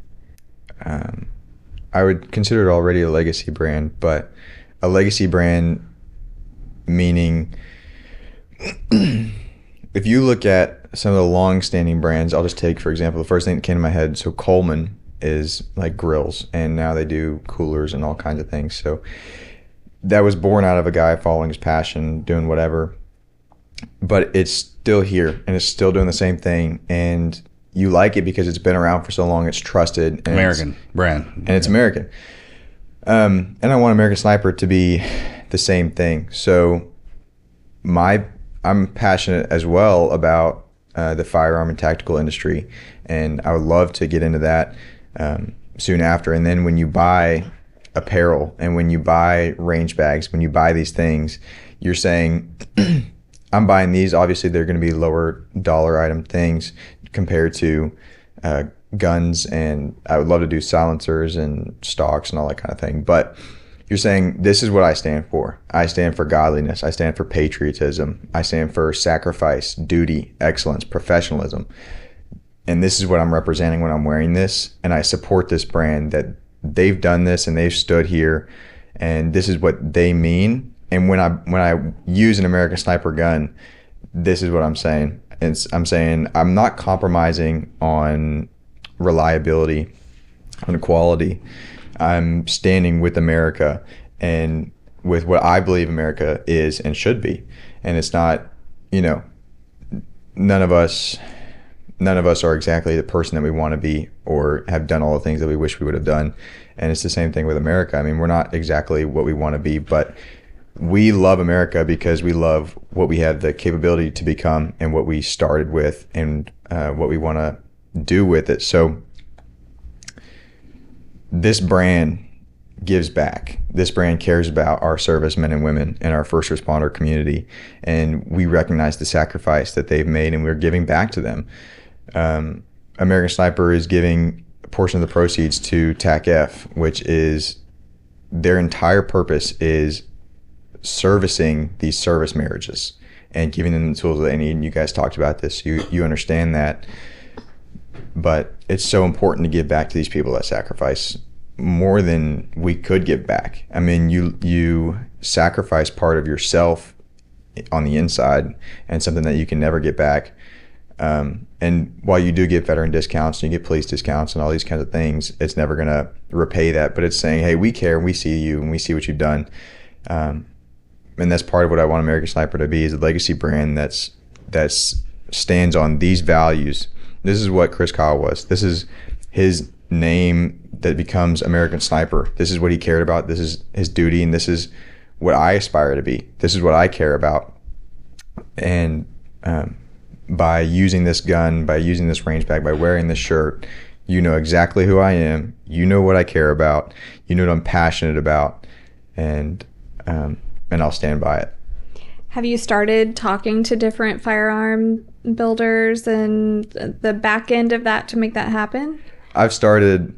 I would consider it already a legacy brand, but a legacy brand meaning, if you look at some of the long-standing brands, I'll just take, for example, the first thing that came to my head, so Coleman is like grills, and now they do coolers and all kinds of things. So that was born out of a guy following his passion, doing whatever, but it's still here and it's still doing the same thing, and you like it because it's been around for so long. It's trusted, and American brand, and it's American. And I want American Sniper to be the same thing. So I'm passionate as well about the firearm and tactical industry, and I would love to get into that soon after. And then when you buy apparel and when you buy range bags, when you buy these things, you're saying, I'm buying these. Obviously, they're going to be lower dollar item things compared to guns, and I would love to do silencers and stocks and all that kind of thing. But you're saying this is what I stand for. I stand for godliness. I stand for patriotism. I stand for sacrifice, duty, excellence, professionalism. And this is what I'm representing when I'm wearing this. And I support this brand that they've done this and they've stood here, and this is what they mean. And when I use an American Sniper gun, this is what I'm saying. I'm saying I'm not compromising on reliability, on quality. I'm standing with America and with what I believe America is and should be. And it's not, none of us are exactly the person that we want to be or have done all the things that we wish we would have done. And it's the same thing with America. I mean, we're not exactly what we want to be, but we love America because we love what we have the capability to become and what we started with and what we want to do with it. So this brand gives back. This brand cares about our servicemen and women and our first responder community. And we recognize the sacrifice that they've made, and we're giving back to them. American Sniper is giving a portion of the proceeds to TAC-F, which is their entire purpose is servicing these service marriages and giving them the tools that they need. And you guys talked about this. You understand that. But it's so important to give back to these people that sacrifice more than we could give back. I mean, you sacrifice part of yourself on the inside and something that you can never get back. And while you do get veteran discounts and you get police discounts and all these kinds of things, it's never going to repay that. But it's saying, hey, we care and we see you and we see what you've done. And that's part of what I want American Sniper to be, is a legacy brand that's stands on these values. This is what Chris Kyle was. This is his name that becomes American Sniper. This is what he cared about. This is his duty, and this is what I aspire to be. This is what I care about. And by using this gun, by using this range bag, by wearing this shirt, you know exactly who I am. You know what I care about. You know what I'm passionate about, and I'll stand by it. Have you started talking to different firearm builders and the back end of that to make that happen? I've started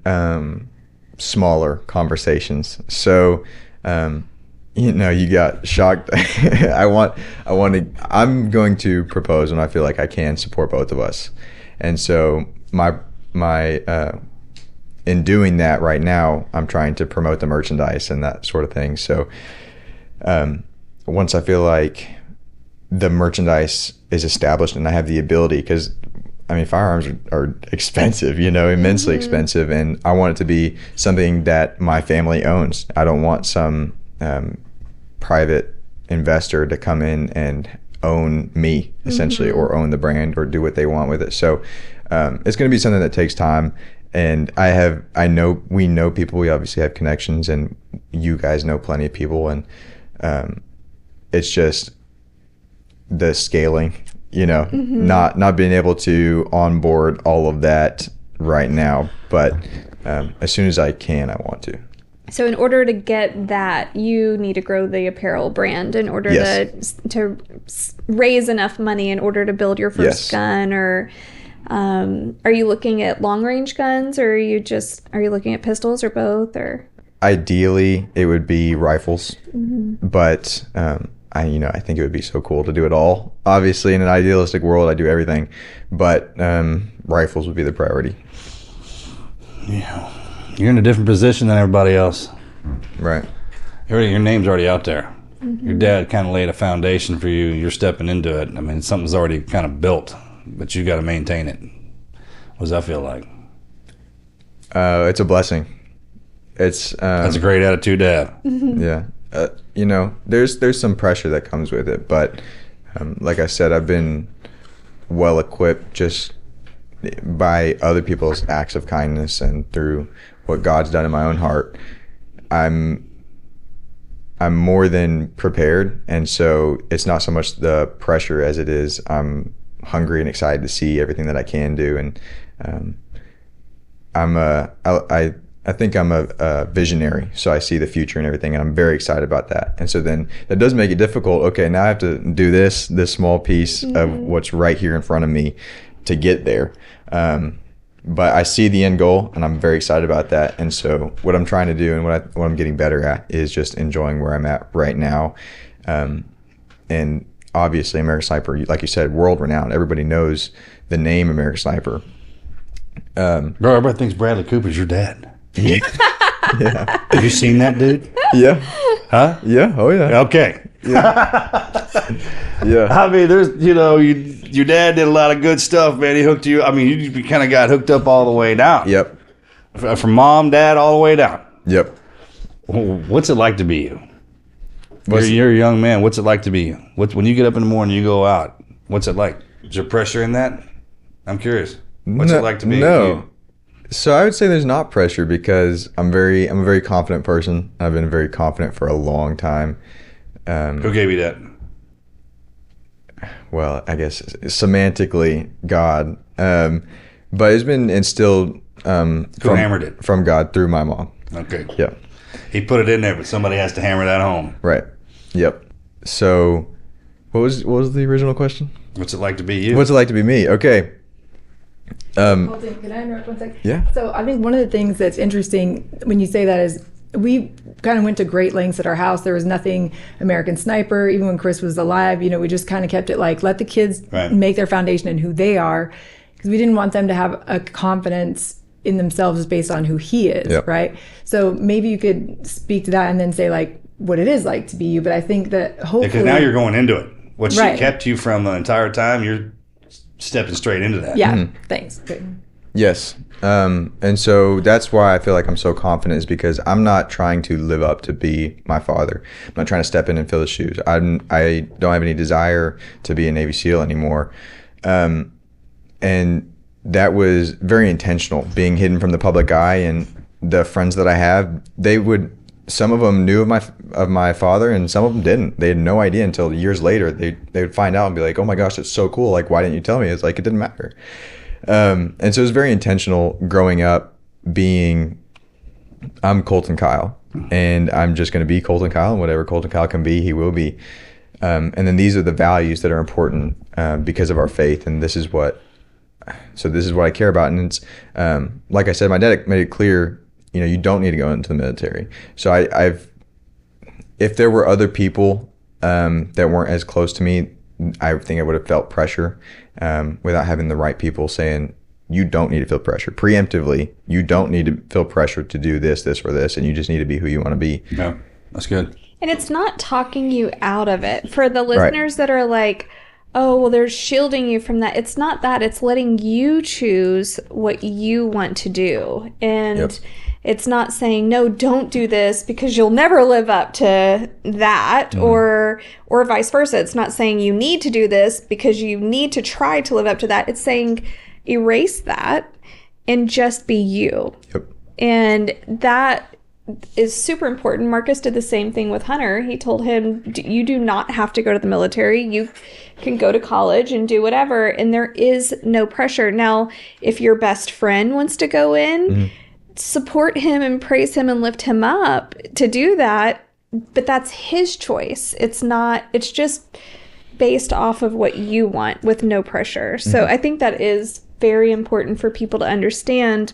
smaller conversations. So, you got shocked. I'm going to propose when I feel like I can support both of us. And so in doing that right now, I'm trying to promote the merchandise and that sort of thing. So, once I feel like the merchandise is established and I have the ability, because firearms are expensive, immensely expensive, and I want it to be something that my family owns. I don't want some private investor to come in and own me, essentially, or own the brand or do what they want with it. So it's going to be something that takes time. And we know people. We obviously have connections, and you guys know plenty of people, and it's just the scaling, not being able to onboard all of that right now, but as soon as I can, I want to. So in order to get that, you need to grow the apparel brand in order to raise enough money in order to build your first gun, or are you looking at long range guns, or are you looking at pistols, or both, or? Ideally, it would be rifles, but I think it would be so cool to do it all. Obviously, in an idealistic world, I do everything, but rifles would be the priority. Yeah, you're in a different position than everybody else. Right. Your name's already out there. Your dad kind of laid a foundation for you. You're stepping into it. Something's already kind of built, but you got to maintain it. What does that feel like? It's a blessing. It's that's a great attitude to have. Yeah. There's some pressure that comes with it, but like I said, I've been well equipped just by other people's acts of kindness and through what God's done in my own heart. I'm more than prepared, and so it's not so much the pressure as it is I'm hungry and excited to see everything that I can do, and I I think I'm a visionary, so I see the future and everything, and I'm very excited about that. And so then that does make it difficult. Okay, now I have to do this small piece of what's right here in front of me to get there. But I see the end goal, and I'm very excited about that. And so what I'm trying to do and what I'm getting better at is just enjoying where I'm at right now. And obviously, American Sniper, like you said, world renowned. Everybody knows the name American Sniper. Bro, everybody thinks Bradley Cooper's your dad. Yeah. Have you seen that dude? Yeah. Huh? Yeah. Oh, yeah. Okay. Yeah. I mean, there's, your dad did a lot of good stuff, man. He hooked you. I mean, you kind of got hooked up all the way down. Yep. From mom, dad, all the way down. Yep. What's it like to be you? You're a young man. What's it like to be you? When you get up in the morning, you go out. What's it like? Is there pressure in that? I'm curious. What's it like to be you? So I would say there's not pressure because I'm a very confident person. I've been very confident for a long time. Who gave you that? Well, I guess semantically, God. But it's been instilled Who hammered it? From God through my mom. Okay. Yeah. He put it in there, but somebody has to hammer that home. Right. Yep. So what was the original question? What's it like to be you? What's it like to be me? Okay. Colton, can I interrupt 1 second? Yeah. So I think one of the things that's interesting when you say that is we kind of went to great lengths at our house. There was nothing American Sniper. Even when Chris was alive, we just kind of kept it like, let the kids make their foundation in who they are, because we didn't want them to have a confidence in themselves based on who he is, right? So maybe you could speak to that and then say like what it is like to be you. But I think that hopefully... Because now you're going into it. What she kept you from the entire time, you're stepping straight into that. Yeah, thanks. Great. Yes. And so that's why I feel like I'm so confident, is because I'm not trying to live up to be my father. I'm not trying to step in and fill his shoes. I don't have any desire to be a Navy SEAL anymore. And that was very intentional, being hidden from the public eye. And the friends that I have, some of them knew of my father and some of them didn't. They had no idea until years later. They would find out and be like, oh my gosh, it's so cool. Like, why didn't you tell me? It's like, it didn't matter. And so it was very intentional growing up I'm Colton Kyle, and I'm just going to be Colton Kyle, and whatever Colton Kyle can be, he will be. And then these are the values that are important because of our faith. And this is what I care about. And it's, like I said, my dad made it clear, you don't need to go into the military. So if there were other people that weren't as close to me, I think I would have felt pressure without having the right people saying, you don't need to feel pressure. Preemptively, you don't need to feel pressure to do this, or this, and you just need to be who you want to be. Yeah, that's good. And it's not talking you out of it. For the listeners that are like, oh, well, they're shielding you from that. It's not that. It's letting you choose what you want to do. And it's not saying, no, don't do this because you'll never live up to that, or vice versa. It's not saying you need to do this because you need to try to live up to that. It's saying erase that and just be you. Yep. And that is super important. Marcus did the same thing with Hunter. He told him, you do not have to go to the military. You can go to college and do whatever. And there is no pressure. Now, if your best friend wants to go in, support him and praise him and lift him up to do that. But that's his choice. It's just based off of what you want with no pressure. So I think that is very important for people to understand,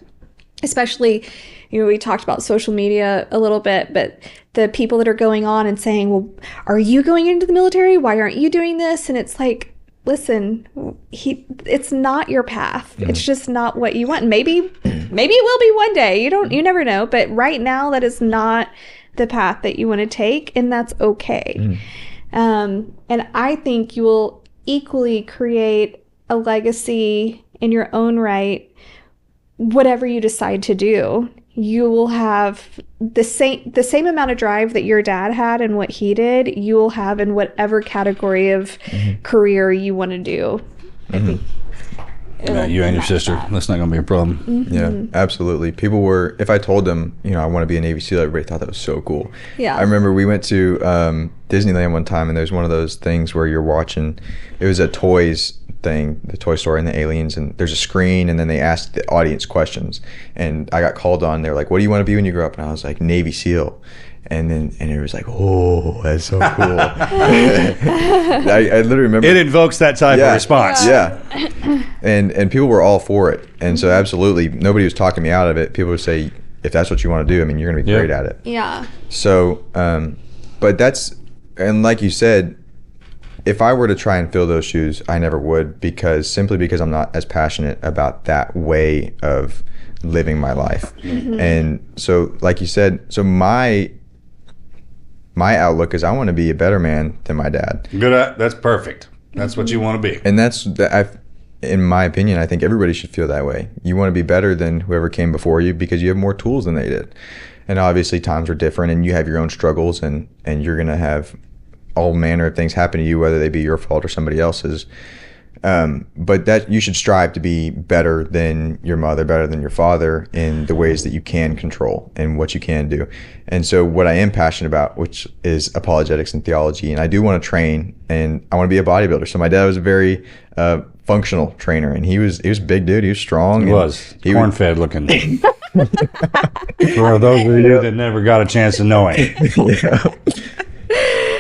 especially, we talked about social media a little bit, but the people that are going on and saying, well, are you going into the military? Why aren't you doing this? And it's like, listen, it's not your path. It's just not what you want. Maybe it will be one day. You never know. But right now, that is not the path that you want to take, and that's okay. And I think you will equally create a legacy in your own right. Whatever you decide to do, you will have the same amount of drive that your dad had and what he did, you will have in whatever category of career you want to do. I think you and your sister, that's not going to be a problem. Yeah, absolutely. If I told them, I want to be a Navy SEAL, everybody thought that was so cool. Yeah. I remember we went to Disneyland one time, and there's one of those things where you're watching. It was a toys thing, the Toy Story and the aliens, and there's a screen, and then they ask the audience questions. And I got called on. They're like, "What do you want to be when you grow up?" And I was like, "Navy SEAL." And it was like, "Oh, that's so cool." I literally remember It invokes that type of response. Yeah. And people were all for it. And so absolutely nobody was talking me out of it. People would say, if that's what you want to do, I mean, you're going to be great at it. Yeah. So, but that's, and like you said, if I were to try and fill those shoes, I never would, simply because I'm not as passionate about that way of living my life. And so, like you said, so my outlook is I want to be a better man than my dad. That's perfect. That's what you want to be. And in my opinion, I think everybody should feel that way. You want to be better than whoever came before you because you have more tools than they did. And obviously times are different, and you have your own struggles, and you're going to have all manner of things happen to you, whether they be your fault or somebody else's. But that you should strive to be better than your mother, better than your father in the ways that you can control and what you can do. And so what I am passionate about, which is apologetics and theology, and I do want to train, and I want to be a bodybuilder. So my dad was a very functional trainer, and he was a big dude. He was strong. He was corn-fed looking. For those of you that never got a chance to know him.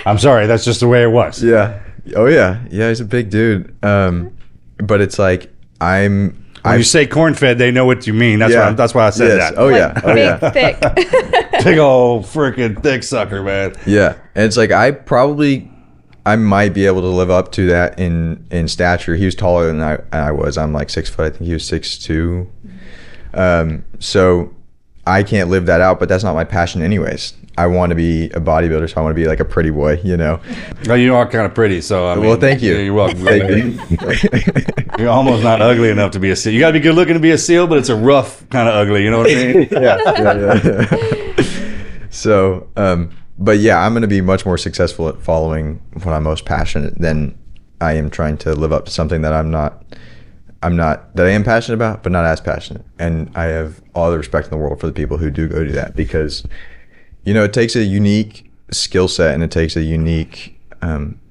I'm sorry, that's just the way it was. Yeah. Oh yeah. Yeah, he's a big dude. But it's like when you say corn-fed, they know what you mean. That's why I said that. Oh yeah. Oh Big, yeah. thick. Big old freaking thick sucker, man. Yeah. And it's like I might be able to live up to that in stature. He was taller than I was. I'm like 6 foot. I think he was 6'2". So I can't live that out, but that's not my passion anyways. I want to be a bodybuilder, so I want to be like a pretty boy, you know. Well, you are kind of pretty, so I mean, well, thank you. You're welcome. Thank you. You're almost not ugly enough to be a seal. You got to be good looking to be a seal, but it's a rough kind of ugly. You know what I mean? Yeah. So, but yeah, I'm going to be much more successful at following what I'm most passionate than I am trying to live up to something that that I am passionate about, but not as passionate. And I have all the respect in the world for the people who do go do that, because it takes a unique skill set, and it takes a unique,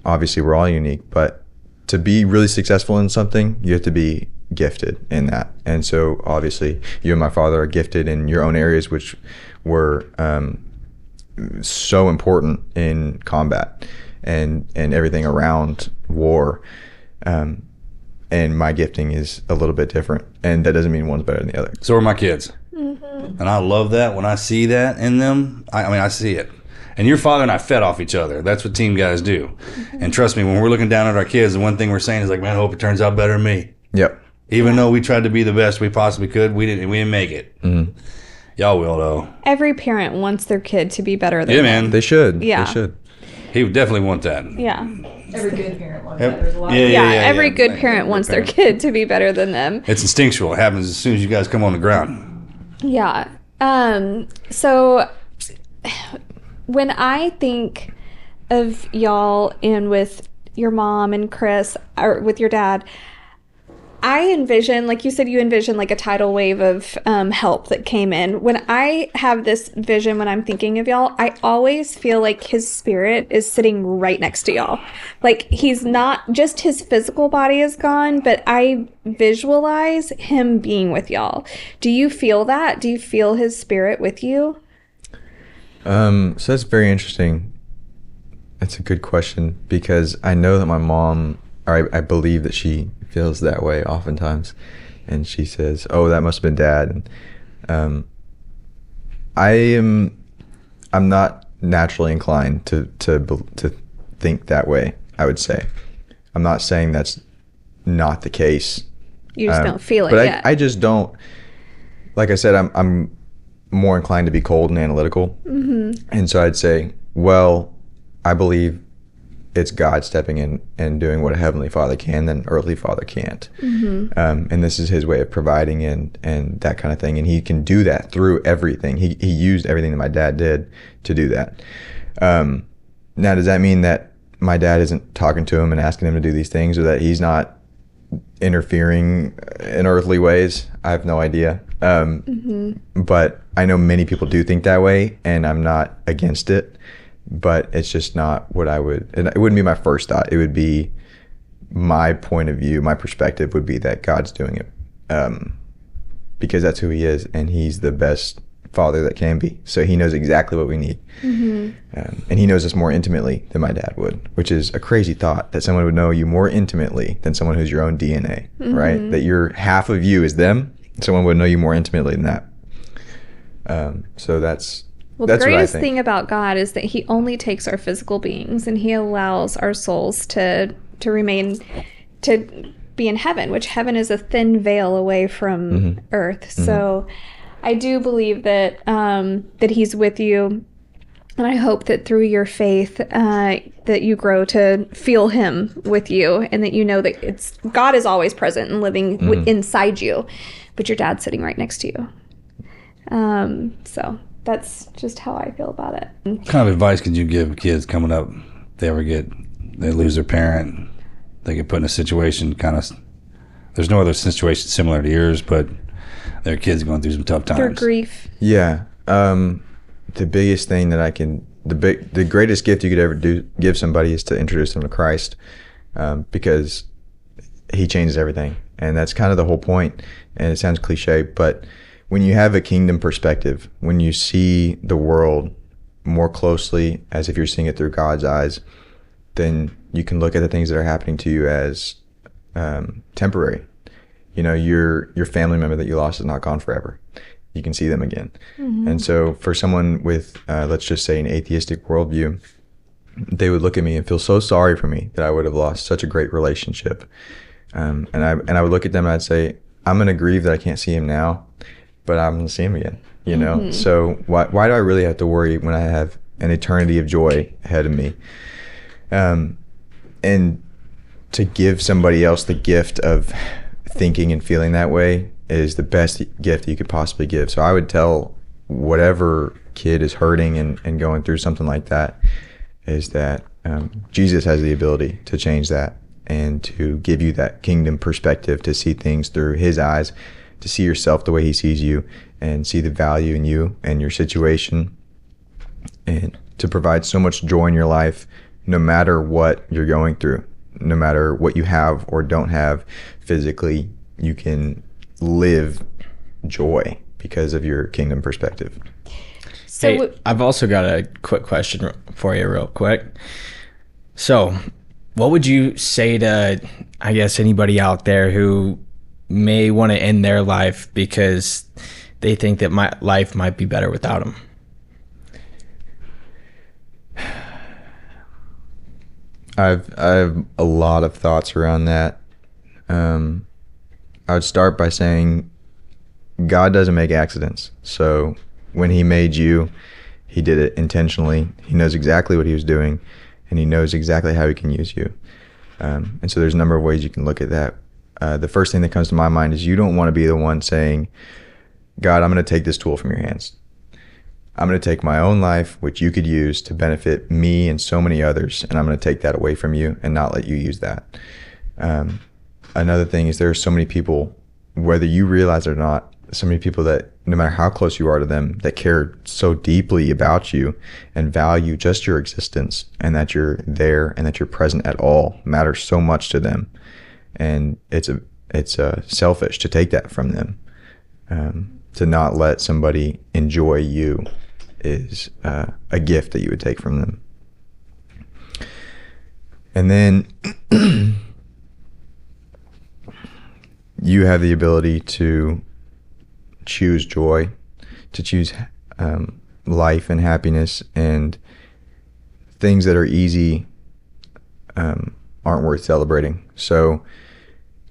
obviously we're all unique, but to be really successful in something, you have to be gifted in that. And so obviously you and my father are gifted in your own areas, which were so important in combat and everything around war. And my gifting is a little bit different, and that doesn't mean one's better than the other. So are my kids. And I love that. When I see that in them, I see it. And your father and I fed off each other. That's what team guys do. And trust me, when we're looking down at our kids, the one thing we're saying is like, man, I hope it turns out better than me. Yep. Even though we tried to be the best we possibly could, we didn't make it. Mm-hmm. Y'all will, though. Every parent wants their kid to be better than them. Man. They should. Yeah. They should. He would definitely want that. Yeah. Every good parent wants Yep. that. There's a lot Every good parent wants their kid to be better than them. It's instinctual. It happens as soon as you guys come on the ground. Yeah. So when I think of y'all and with your mom and Chris, or with your dad, I envision, like you said, you envision like a tidal wave of help that came in. When I have this vision, when I'm thinking of y'all, I always feel like his spirit is sitting right next to y'all. Like he's not, just his physical body is gone, but I visualize him being with y'all. Do you feel that? Do you feel his spirit with you? So that's very interesting. That's a good question, because I know that my mom, or I believe that she feels that way oftentimes, and she says, "Oh, that must have been Dad." And I'm not naturally inclined to think that way. I would say, I'm not saying that's not the case. You just don't feel it but yet. I just don't. Like I said, I'm more inclined to be cold and analytical, and so I'd say, well, I believe it's God stepping in and doing what a heavenly father can that an earthly father can't. And this is his way of providing and that kind of thing. And he can do that through everything. He used everything that my dad did to do that. Now, does that mean that my dad isn't talking to him and asking him to do these things, or that he's not interfering in earthly ways? I have no idea. But I know many people do think that way, and I'm not against it. but it's just not what I would, and it wouldn't be my first thought. It would be my point of view, my perspective would be that God's doing it because that's who he is, and he's the best father that can be. So he knows exactly what we need. And he knows us more intimately than my dad would, which is a crazy thought, that someone would know you more intimately than someone who's your own DNA, right? That your half of you is them. Someone would know you more intimately than that. So that's the greatest thing about God is that he only takes our physical beings and he allows our souls to remain, to be in heaven, which heaven is a thin veil away from earth. So I do believe that that he's with you, and I hope that through your faith that you grow to feel him with you, and that you know that God is always present and living inside you, but your dad's sitting right next to you. So that's just how I feel about it. What kind of advice could you give kids coming up? They lose their parent, they get put in a situation there's no other situation similar to yours, but their kids going through some tough times. Through grief. Yeah. The biggest thing that the greatest gift you could ever give somebody is to introduce them to Christ, because he changes everything. And that's kind of the whole point. And it sounds cliche, but when you have a kingdom perspective, when you see the world more closely as if you're seeing it through God's eyes, then you can look at the things that are happening to you as temporary. Your family member that you lost is not gone forever. You can see them again. And so for someone with, let's just say, an atheistic worldview, they would look at me and feel so sorry for me that I would have lost such a great relationship. And I would look at them and I'd say, I'm going to grieve that I can't see him now, but I'm going to see him again, So why do I really have to worry when I have an eternity of joy ahead of me? And to give somebody else the gift of thinking and feeling that way is the best gift you could possibly give. So I would tell whatever kid is hurting and going through something like that is that Jesus has the ability to change that and to give you that kingdom perspective, to see things through his eyes, to see yourself the way he sees you and see the value in you and your situation, and to provide so much joy in your life no matter what you're going through. No matter what you have or don't have physically, you can live joy because of your kingdom perspective. So hey, I've also got a quick question for you real quick. So what would you say to, I guess, anybody out there who may want to end their life because they think that my life might be better without them? I have a lot of thoughts around that. I would start by saying God doesn't make accidents. So when he made you, he did it intentionally. He knows exactly what he was doing, and he knows exactly how he can use you. And so there's a number of ways you can look at that. The first thing that comes to my mind is you don't want to be the one saying, God, I'm going to take this tool from your hands. I'm going to take my own life, which you could use to benefit me and so many others, and I'm going to take that away from you and not let you use that. Another thing is there are so many people, whether you realize it or not, so many people that no matter how close you are to them, that care so deeply about you and value just your existence and that you're there and that you're present at all matters so much to them. And it's selfish to take that from them. To not let somebody enjoy you is a gift that you would take from them. And then you have the ability to choose joy, to choose life and happiness, and things that are easy aren't worth celebrating. So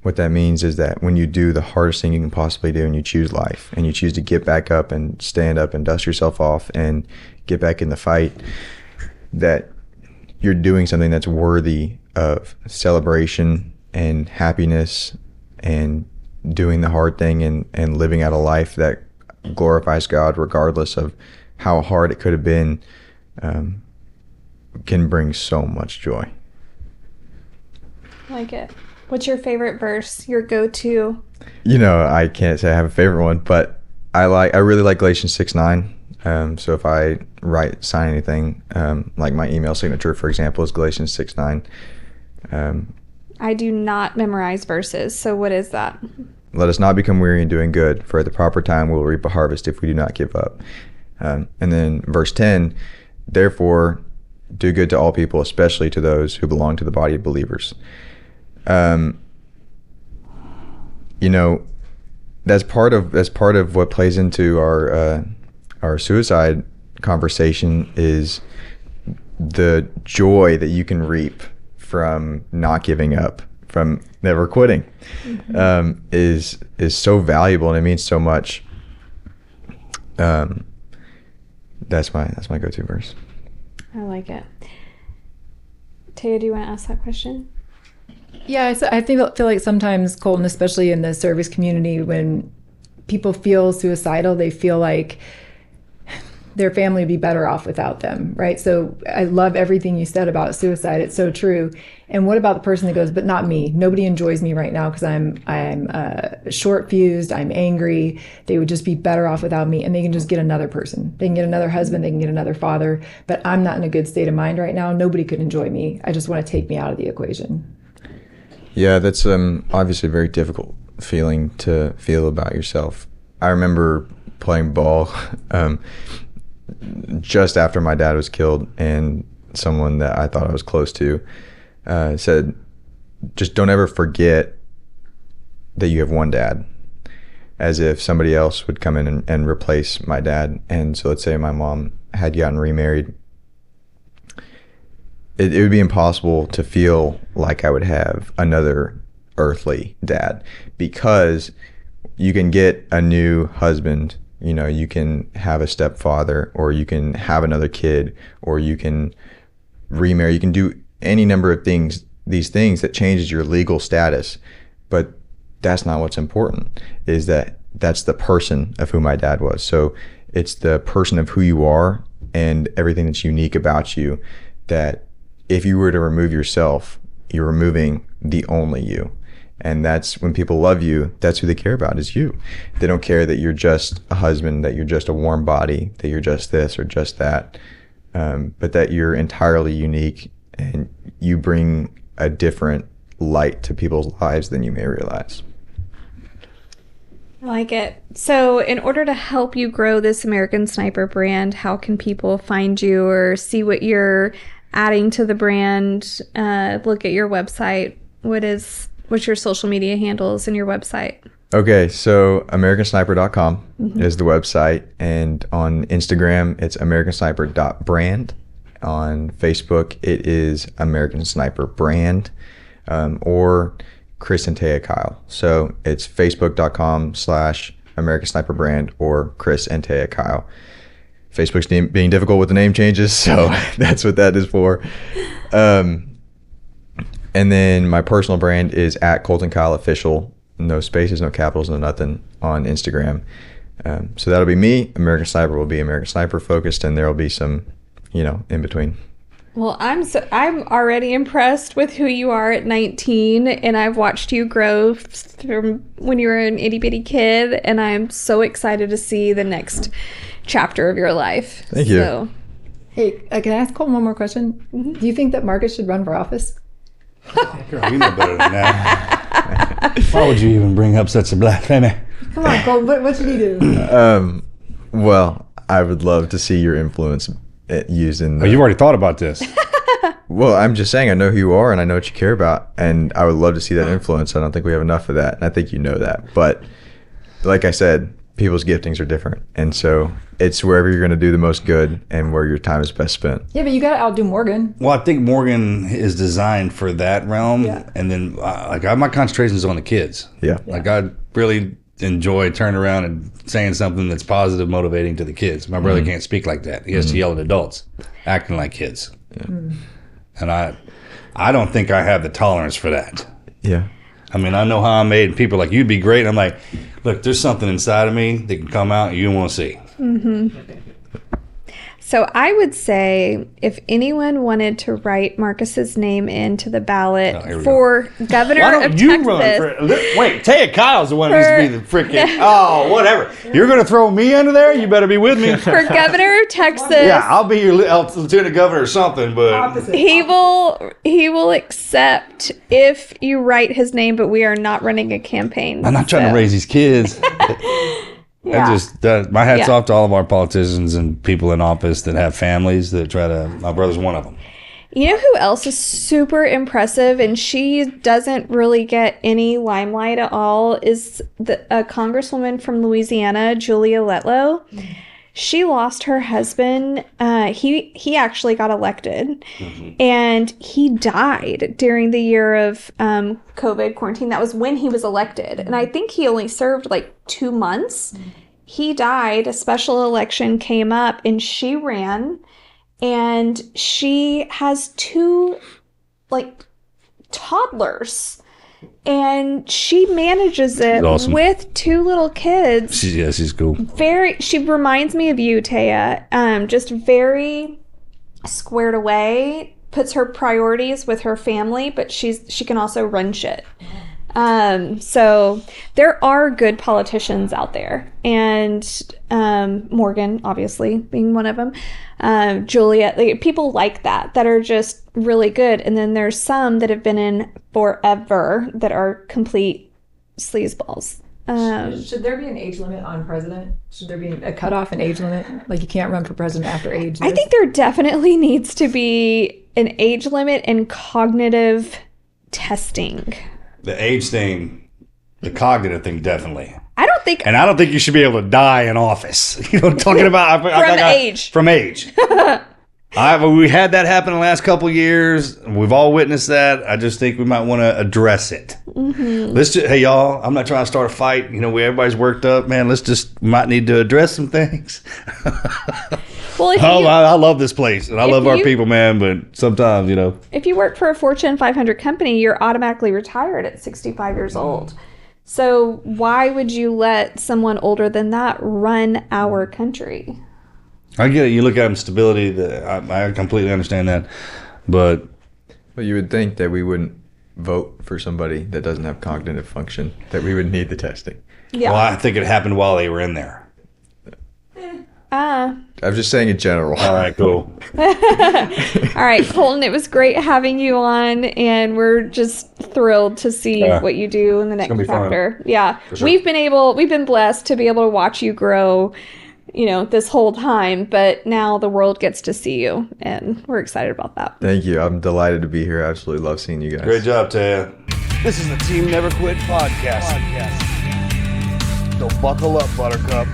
what that means is that when you do the hardest thing you can possibly do and you choose life and you choose to get back up and stand up and dust yourself off and get back in the fight, that you're doing something that's worthy of celebration and happiness, and doing the hard thing and living out a life that glorifies God regardless of how hard it could have been, can bring so much joy. I like it. What's your favorite verse? Your go-to? I can't say I have a favorite one, but I really like Galatians 6:9. So if I sign anything, like my email signature, for example, is Galatians 6:9. I do not memorize verses. So what is that? Let us not become weary in doing good, for at the proper time we will reap a harvest if we do not give up. And then verse 10, therefore do good to all people, especially to those who belong to the body of believers. You know, that's part of what plays into our suicide conversation is the joy that you can reap from not giving up, from never quitting, is so valuable, and it means so much. That's my go-to verse. I like it. Taya, do you want to ask that question? Yeah, I feel like sometimes, Colton, especially in the service community, when people feel suicidal, they feel like their family would be better off without them, right? So I love everything you said about suicide. It's so true. And what about the person that goes, but not me? Nobody enjoys me right now because I'm short fused. I'm angry. They would just be better off without me. And they can just get another person. They can get another husband. They can get another father. But I'm not in a good state of mind right now. Nobody could enjoy me. I just want to take me out of the equation. Yeah, that's obviously a very difficult feeling to feel about yourself. I remember playing ball just after my dad was killed, and someone that I thought I was close to said, just don't ever forget that you have one dad, as if somebody else would come in and replace my dad. And so let's say my mom had gotten remarried. It would be impossible to feel like I would have another earthly dad, because you can get a new husband, you know, you can have a stepfather, or you can have another kid, or you can remarry, you can do any number of things, these things that changes your legal status. But that's not what's important, is that's the person of who my dad was. So it's the person of who you are and everything that's unique about you, that if you were to remove yourself, you're removing the only you. And that's when people love you, that's who they care about, is you. They don't care that you're just a husband, that you're just a warm body, that you're just this or just that, but that you're entirely unique and you bring a different light to people's lives than you may realize. I like it. So in order to help you grow this American Sniper brand, how can people find you or see what you're adding to the brand? Look at your website. What's your social media handles and your website? Okay, so americansniper.com is the website, and on Instagram it's americansniper.brand. On Facebook it is American Sniper Brand, or Chris and Taya Kyle. So it's facebook.com/American Sniper Brand or Chris and Taya Kyle. Facebook's being difficult with the name changes, so that's what that is for. And then my personal brand is at Colton Kyle Official. No spaces, no capitals, no nothing on Instagram. So that'll be me. American Sniper will be American Sniper focused, and there will be some, in between. Well, I'm already impressed with who you are at 19, and I've watched you grow from when you were an itty bitty kid, and I'm so excited to see the next chapter of your life. Thank you. Hey, can I ask Colton one more question? Mm-hmm. Do you think that Marcus should run for office? Girl, you know better than that. Why would you even bring up such a blasphemy? Come on, Colton, what should he do? Well, I would love to see your influence used in you've already thought about this. Well, I'm just saying, I know who you are and I know what you care about, and I would love to see that influence. I don't think we have enough of that, and I think you know that. But like I said, people's giftings are different, and so it's wherever you're going to do the most good and where your time is best spent. Yeah, but you got to outdo Morgan. Well, I think Morgan is designed for that realm, and then my concentration is on the kids. Yeah. Like I really enjoy turning around and saying something that's positive, motivating to the kids. My brother can't speak like that. He has to yell at adults, acting like kids. Yeah. And I don't think I have the tolerance for that. Yeah. I mean, I know how I'm made, and people are like, you'd be great. And I'm like, look, there's something inside of me that can come out and you won't see. Mm-hmm. So I would say if anyone wanted to write Marcus's name into the ballot here we for governor Why of don't you Texas, run for... Wait, Taya Kyle's the one who needs to be the freaking... Oh, whatever. You're going to throw me under there? You better be with me. for governor of Texas, Yeah, I'll be your lieutenant governor or something, but... Opposite. he will accept if you write his name, but we are not running a campaign. I'm not trying to raise these kids. Yeah. My hat's Yeah. off to all of our politicians and people in office that have families that try to... My brother's one of them. You know who else is super impressive, and she doesn't really get any limelight at all, is a congresswoman from Louisiana, Julia Letlow. She lost her husband. He actually got elected, and he died during the year of COVID quarantine. That was when he was elected, and I think he only served like 2 months. He died. A special election came up, and she ran. And she has 2 like toddlers, and she manages it Awesome. with 2 little kids. She's cool. She reminds me of you, Taya. Just very squared away, puts her priorities with her family, but she can also run shit. So there are good politicians out there, and Morgan obviously being one of them, Julia, people like that are just really good. And then there's some that have been in forever that are complete sleazeballs. Should there be an age limit on president? Should there be a cutoff, an age limit? Like you can't run for president after age I this? think there definitely needs to be an age limit and cognitive testing. The age thing, the cognitive thing, definitely. I don't think And I don't think you should be able to die in office. You know what I'm talking about? age. From age. We had that happen the last couple of years. We've all witnessed that. I just think we might want to address it. Hey, y'all, I'm not trying to start a fight. You know, everybody's worked up. Man, might need to address some things. Well, if I love this place, and I love our you- people, man, but sometimes, you know. if you work for a Fortune 500 company, you're automatically retired at 65 years old. So why would you let someone older than that run our country? I get it. You look at them, stability. I completely understand that. But But you would think that we wouldn't vote for somebody that doesn't have cognitive function, that we would need the testing. Yeah. well, I think it happened while they were in there. I'm just saying in general. All right, cool. All right, Colton, it was great having you on, and we're just thrilled to see Yeah. what you do in the next gonna be fun. chapter. Yeah, sure. we've been blessed to be able to watch you grow, this whole time, but now the world gets to see you, and we're excited about that. Thank you. I'm delighted to be here. I absolutely love seeing you guys. Great job, Taya. This is the Team Never Quit podcast. So buckle up, Buttercup.